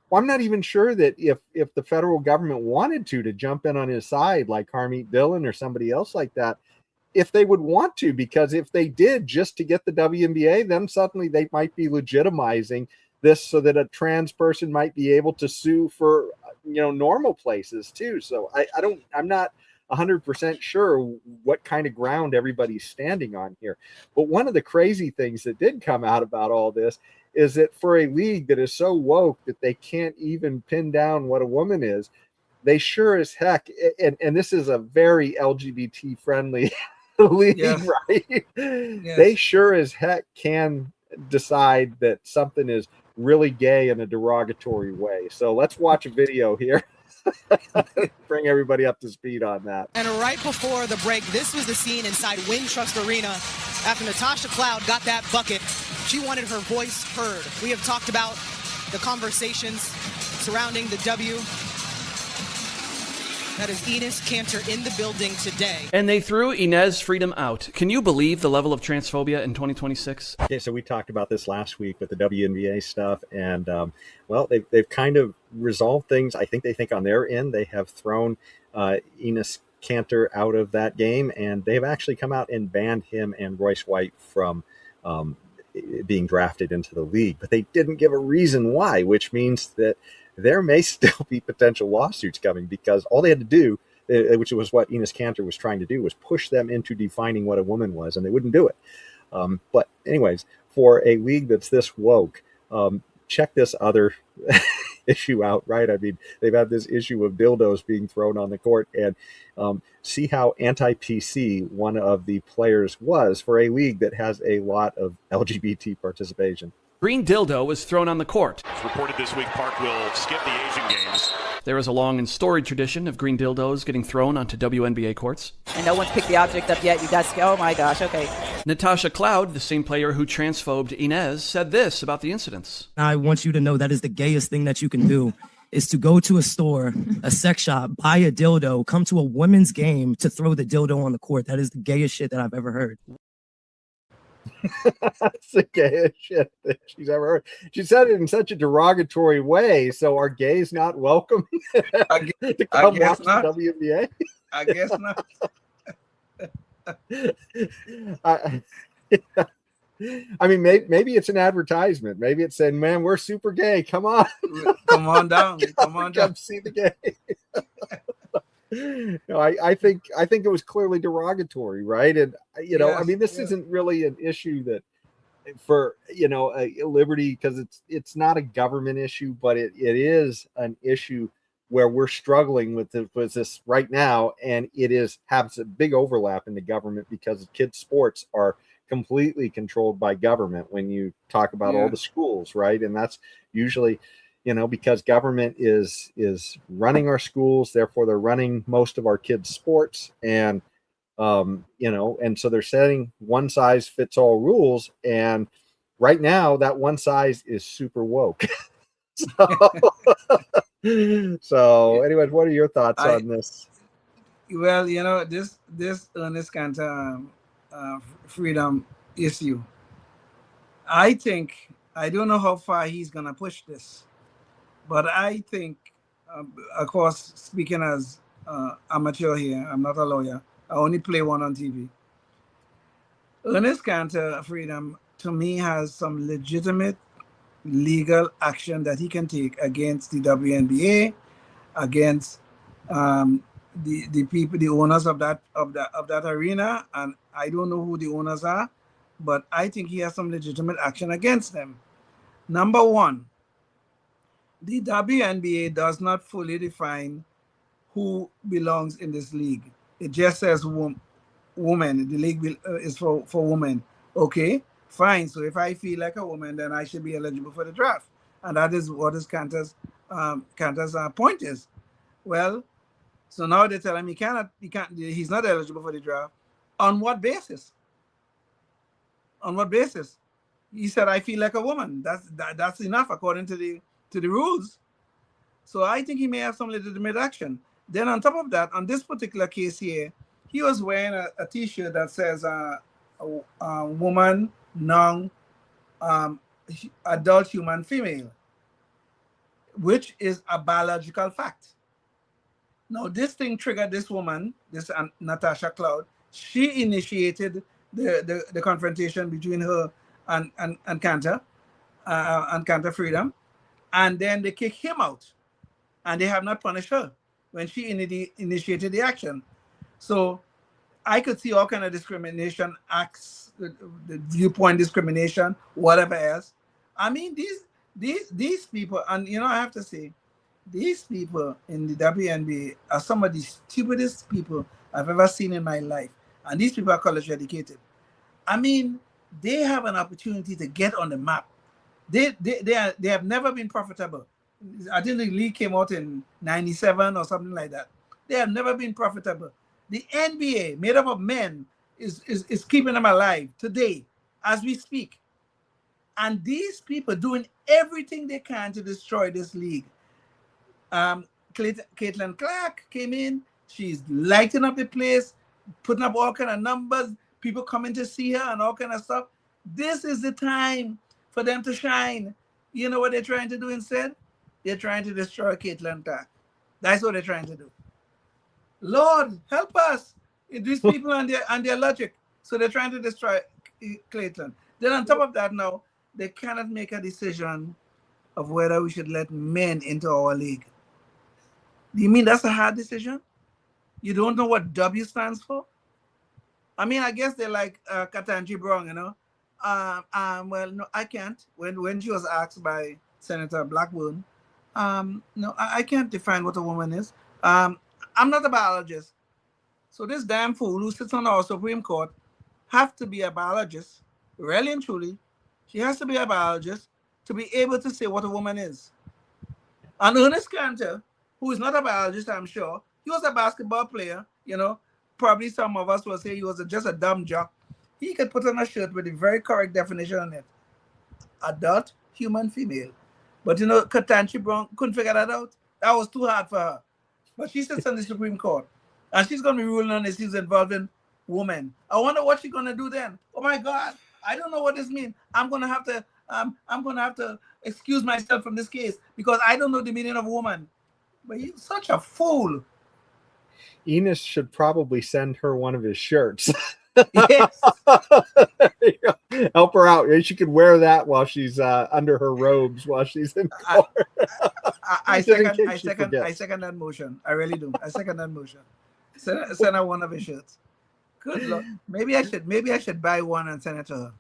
well, I'm not even sure that if the federal government wanted to jump in on his side, like Harmeet Dillon or somebody else like that, if they would want to, because if they did just to get the WNBA, then suddenly they might be legitimizing this so that a trans person might be able to sue for, normal places too. So I'm not 100% sure what kind of ground everybody's standing on here. But one of the crazy things that did come out about all this is that for a league that is so woke that they can't even pin down what a woman is, they sure as heck, and this is a very LGBT friendly league, Yes. right? Yes. They sure as heck can decide that something is really gay in a derogatory way. So let's watch a video here. Bring everybody up to speed on that. And right before the break, this was the scene inside Wintrust Arena after Natasha Cloud got that bucket. She wanted her voice heard. We have talked about the conversations surrounding the W. That is Enes Kanter in the building today. And they threw Inez Freedom out. Can you believe the level of transphobia in 2026? Okay, so we talked about this last week with the WNBA stuff, and they've kind of resolved things. I think they think on their end they have thrown Enes Kanter out of that game, and they've actually come out and banned him and Royce White from being drafted into the league. But they didn't give a reason why, which means that there may still be potential lawsuits coming, because all they had to do, which was what Enes Kanter was trying to do, was push them into defining what a woman was, and they wouldn't do it. But anyways, for a league that's this woke, check this other issue out, right? I mean, they've had this issue of dildos being thrown on the court, and see how anti-PC one of the players was for a league that has a lot of LGBT participation. Green dildo was thrown on the court. It's reported this week Park will skip the Asian Games. There is a long and storied tradition of green dildos getting thrown onto WNBA courts. And no one's picked the object up yet. You guys, oh my gosh, okay. Natasha Cloud, the same player who transphobed Inez, said this about the incidents. I want you to know that is the gayest thing that you can do, is to go to a store, a sex shop, buy a dildo, come to a women's game to throw the dildo on the court. That is the gayest shit that I've ever heard. That's the gayest shit that she's ever heard. She said it in such a derogatory way. So are gays not welcome to come watch the WNBA? I guess not. I mean, maybe it's an advertisement. Maybe it's saying, "Man, we're super gay. Come on, come on down, come on down, see the gay." No, I think it was clearly derogatory, right? And I mean, this isn't really an issue that for Liberty, because it's not a government issue, but it is an issue where we're struggling with this right now, and it has a big overlap in the government, because kids' sports are completely controlled by government when you talk about all the schools, right? And that's usually because government is running our schools, therefore they're running most of our kids' sports, and and so they're setting one size fits all rules. And right now, that one size is super woke. So, anyways, what are your thoughts on this? Well, this Enes Kanter freedom issue, I think, I don't know how far he's gonna push this. But I think, of course, speaking as amateur here, I'm not a lawyer. I only play one on TV. Enes Kanter freedom, to me, has some legitimate legal action that he can take against the WNBA, against the people, the owners of that arena, and I don't know who the owners are, but I think he has some legitimate action against them. Number one, the WNBA does not fully define who belongs in this league. It just says woman. The league is for women. Okay, fine. So if I feel like a woman, then I should be eligible for the draft. And that is what Kanter's point is. Well, so now they tell him he's not eligible for the draft. On what basis? On what basis? He said, I feel like a woman. That's enough according to the rules. So I think he may have some legitimate action. Then on top of that, on this particular case here, he was wearing a T-shirt that says woman, non adult human female, which is a biological fact. Now, this thing triggered this woman, this Natasha Cloud. She initiated the confrontation between her and Cantor Freedom, and then they kick him out, and they have not punished her when she initiated the action. So I could see all kind of discrimination acts, the viewpoint discrimination, whatever else. I mean, these people, and you know, I have to say, these people in the WNBA are some of the stupidest people I've ever seen in my life. And these people are college educated. I mean, they have an opportunity to get on the map. They have never been profitable. I think the league came out in 97 or something like that. They have never been profitable. The NBA, made up of men, is keeping them alive today as we speak. And these people doing everything they can to destroy this league. Caitlin Clark came in. She's lighting up the place, putting up all kind of numbers, people coming to see her and all kind of stuff. This is the time for them to shine. You know what they're trying to do instead? They're trying to destroy Caitlin Clark. That's what they're trying to do. Lord, help us. These people and their logic. So they're trying to destroy Caitlin. Then on top of that now, they cannot make a decision of whether we should let men into our league. Do you mean that's a hard decision? You don't know what W stands for? I mean, I guess they're like Ketanji Brown, you know. Well, no, I can't. When she was asked by Senator Blackburn, no, I can't define what a woman is. I'm not a biologist. So this damn fool who sits on our Supreme Court have to be a biologist, really and truly. She has to be a biologist to be able to say what a woman is. And Ernest Cantor, who is not a biologist, I'm sure, he was a basketball player, you know. Probably some of us will say he was just a dumb jock. He could put on a shirt with the very correct definition on it. Adult, human, female. But, you know, Ketanji Brown couldn't figure that out. That was too hard for her. But she sits on the Supreme Court. And she's going to be ruling on issues involving women. I wonder what she's going to do then. Oh, my God. I don't know what this means. I'm going to have to excuse myself from this case because I don't know the meaning of woman. But he's such a fool. Enos should probably send her one of his shirts. Yes. Help her out. She could wear that while she's under her robes while she's in court. I second that motion. I really do. I second that motion. Send her one of his shirts. Good Lord. Maybe I should buy one and send it to her.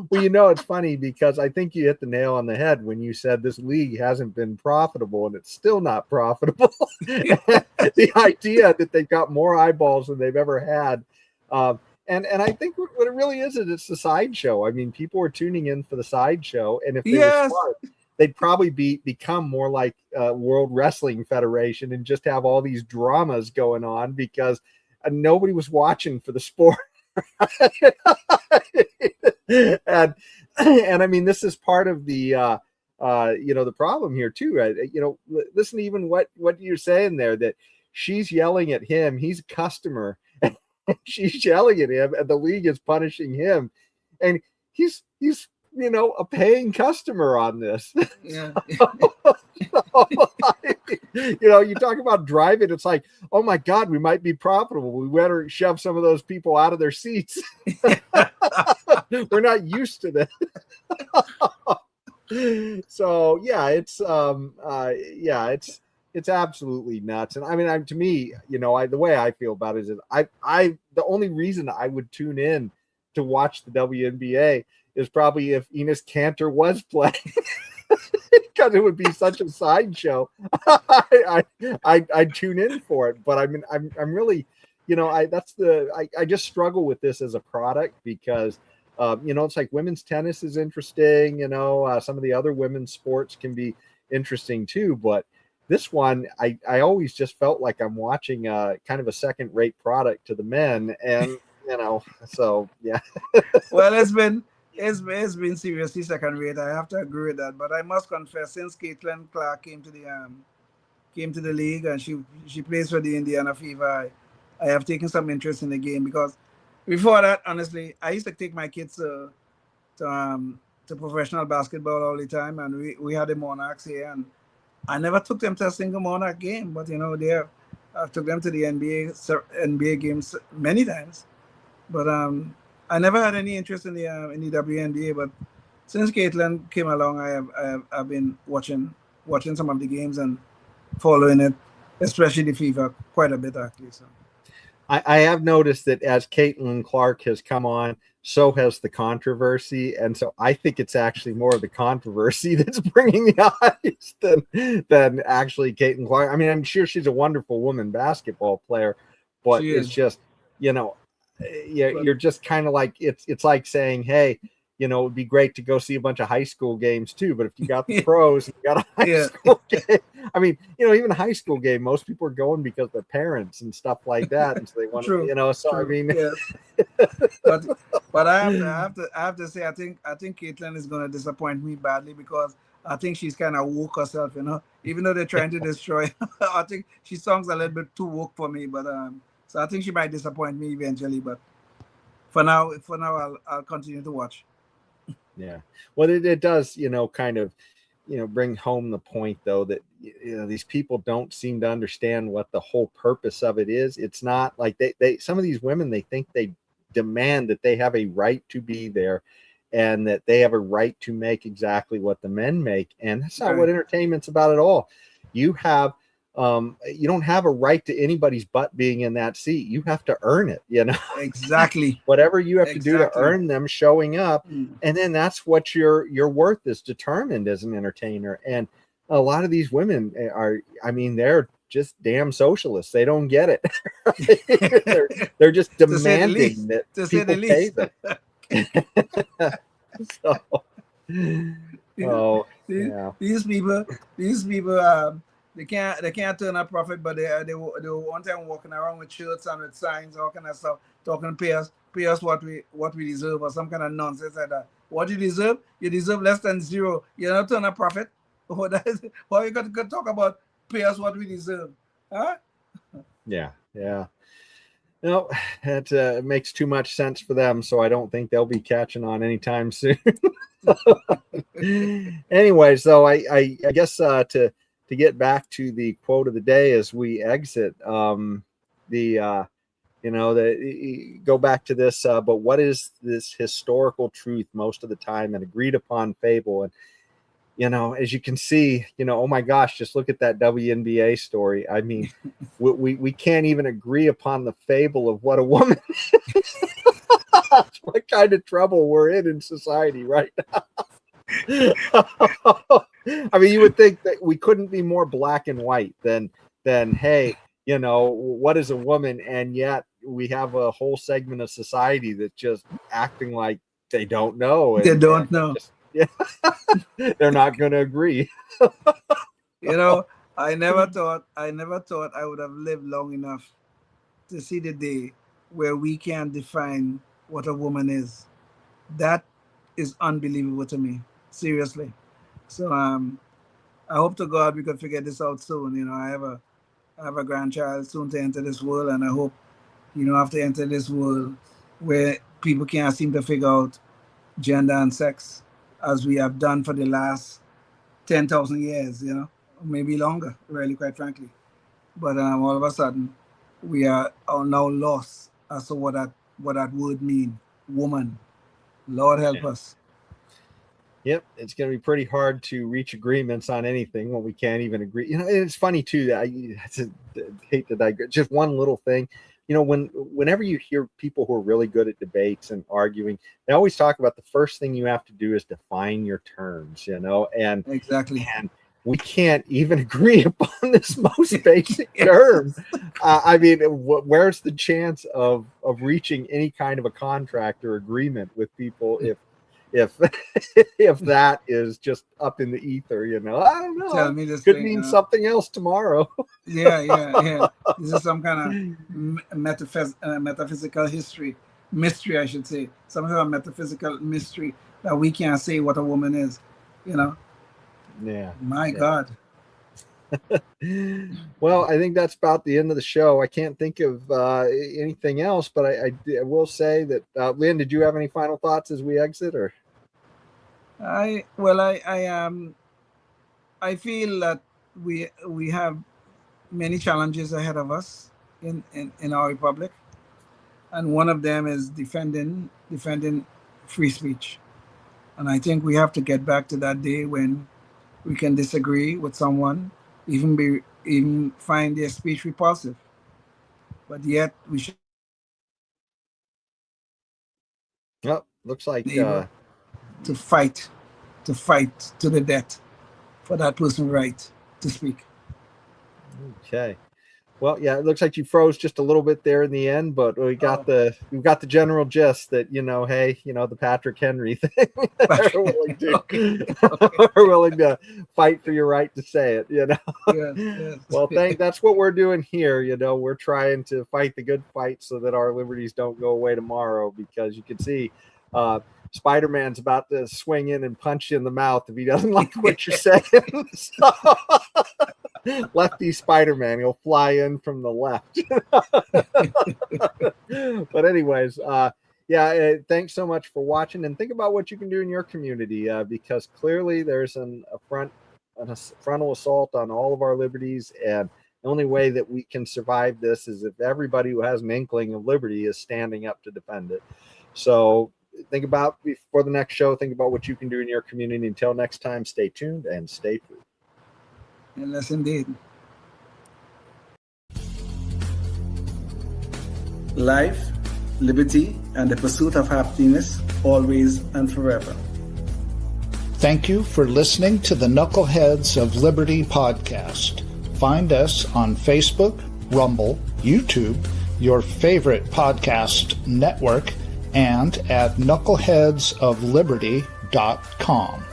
Well, you know, it's funny because I think you hit the nail on the head when you said this league hasn't been profitable and it's still not profitable. The idea that they've got more eyeballs than they've ever had. And I think what it really is it's the sideshow. I mean, people are tuning in for the sideshow. And if they were smart, they'd probably become more like World Wrestling Federation and just have all these dramas going on because nobody was watching for the sport. and I mean, this is part of the the problem here too. Listen to even what you're saying there, that she's yelling at him. He's a customer. And she's yelling at him, and the league is punishing him, and he's a paying customer on this. Yeah. You talk about driving. It's like, oh my God, we might be profitable. We better shove some of those people out of their seats. We're not used to this. So yeah, it's absolutely nuts. And I mean, to me, the way I feel about it is the only reason I would tune in to watch the WNBA is probably if Enos Cantor was playing. Because it would be such a sideshow. I'd tune in for it. But I mean, I'm really, I just struggle with this as a product because, it's like women's tennis is interesting. Some of the other women's sports can be interesting too. But this one, I always just felt like I'm watching kind of a second-rate product to the men. And, so, yeah. Well, It's been seriously second rate. I have to agree with that. But I must confess, since Caitlin Clark came to the league and she plays for the Indiana Fever, I have taken some interest in the game, because before that, honestly, I used to take my kids to professional basketball all the time, and we had the Monarchs here, and I never took them to a single Monarch game. But I took them to the NBA games many times. But I never had any interest in the WNBA. But since Caitlin came along, I've been watching some of the games and following it, especially the FIFA, quite a bit actually. So I have noticed that as Caitlin Clark has come on, so has the controversy, and so I think it's actually more of the controversy that's bringing the eyes than actually Caitlin Clark. I mean, I'm sure she's a wonderful woman basketball player, but it's just, you're just kind of like, it's like saying, hey, it'd be great to go see a bunch of high school games too, but if you got the pros, and you got a high school game. I mean, even a high school game, most people are going because their parents and stuff like that, and so they want to, so true. I mean, but I have to say, I think Caitlin is going to disappoint me badly, because I think she's kind of woke herself, even though they're trying to destroy her. I think she sounds a little bit too woke for me, but so I think she might disappoint me eventually. But for now, I'll continue to watch. Yeah, well, it does, kind of, bring home the point, though, that these people don't seem to understand what the whole purpose of it is. It's not like they some of these women, they think they demand that they have a right to be there, and that they have a right to make exactly what the men make, and that's not what entertainment's about at all. You don't have a right to anybody's butt being in that seat. You have to earn it, Exactly. Whatever you have to do to earn them showing up. And then that's what your worth is determined as an entertainer. And a lot of these women they're just damn socialists. They don't get it. they're just demanding that people pay them. These people, they can't turn a profit, but they were one time walking around with shirts and with signs, all kind of stuff, talking pay us what we deserve, or some kind of nonsense like that. What you deserve? You deserve less than zero. You're not turning a profit. Why you got to talk about pay us what we deserve? Huh? Yeah. No, that makes too much sense for them, so I don't think they'll be catching on anytime soon. Anyway, so I guess to get back to the quote of the day as we exit, go back to this, but what is this historical truth most of the time, an agreed upon fable? And as you can see, oh my gosh, just look at that WNBA story. I mean, we can't even agree upon the fable of what a woman is. What kind of trouble we're in society right now. I mean, you would think that we couldn't be more black and white than hey, what is a woman? And yet we have a whole segment of society that's just acting like they don't know. They don't know. They're not going to agree. I never thought I would have lived long enough to see the day where we can define what a woman is. That is unbelievable to me. Seriously. So I hope to God we could figure this out soon. I have a grandchild soon to enter this world, and I hope, after enter this world where people can't seem to figure out gender and sex as we have done for the last 10,000 years, maybe longer, really, quite frankly. But all of a sudden, we are now lost as to what that word means, woman. Lord help us. Yep, it's going to be pretty hard to reach agreements on anything when we can't even agree. It's funny too that I hate to digress. Just one little thing, whenever you hear people who are really good at debates and arguing, they always talk about the first thing you have to do is define your terms. And exactly. And we can't even agree upon this most basic term. I mean, where's the chance of reaching any kind of a contract or agreement with people if that is just up in the ether? I don't know. Tell me this could thing, mean something else tomorrow. Yeah. This is some kind of metaphysical history. mystery, I should say, some sort of metaphysical mystery that we can't say what a woman is, you know. Yeah. My God. Well, I think that's about the end of the show. I can't think of anything else, but I will say that, Lynn, did you have any final thoughts as we exit, or? I feel that we have many challenges ahead of us in our republic, and one of them is defending free speech. And I think we have to get back to that day when we can disagree with someone, even find their speech repulsive, but yet we should. Yep, looks like to fight to the death for that person's right to speak. Okay. Well, yeah, it looks like you froze just a little bit there in the end, but we've got the general gist that, hey, the Patrick Henry thing. We're willing to fight for your right to say it, Yes. Well, that's what we're doing here. We're trying to fight the good fight so that our liberties don't go away tomorrow, because you can see Spider-Man's about to swing in and punch you in the mouth if he doesn't like what you're saying. So, lefty Spider-Man, he'll fly in from the left. But anyways, thanks so much for watching, and think about what you can do in your community, because clearly there's a frontal assault on all of our liberties, and the only way that we can survive this is if everybody who has an inkling of liberty is standing up to defend it. So think about, before the next show, think about what you can do in your community. Until next time, stay tuned and stay free. Yes, indeed. Life, liberty, and the pursuit of happiness, always and forever. Thank you for listening to the Knuckleheads of Liberty podcast. Find us on Facebook, Rumble, YouTube, your favorite podcast network, and at knuckleheadsofliberty.com.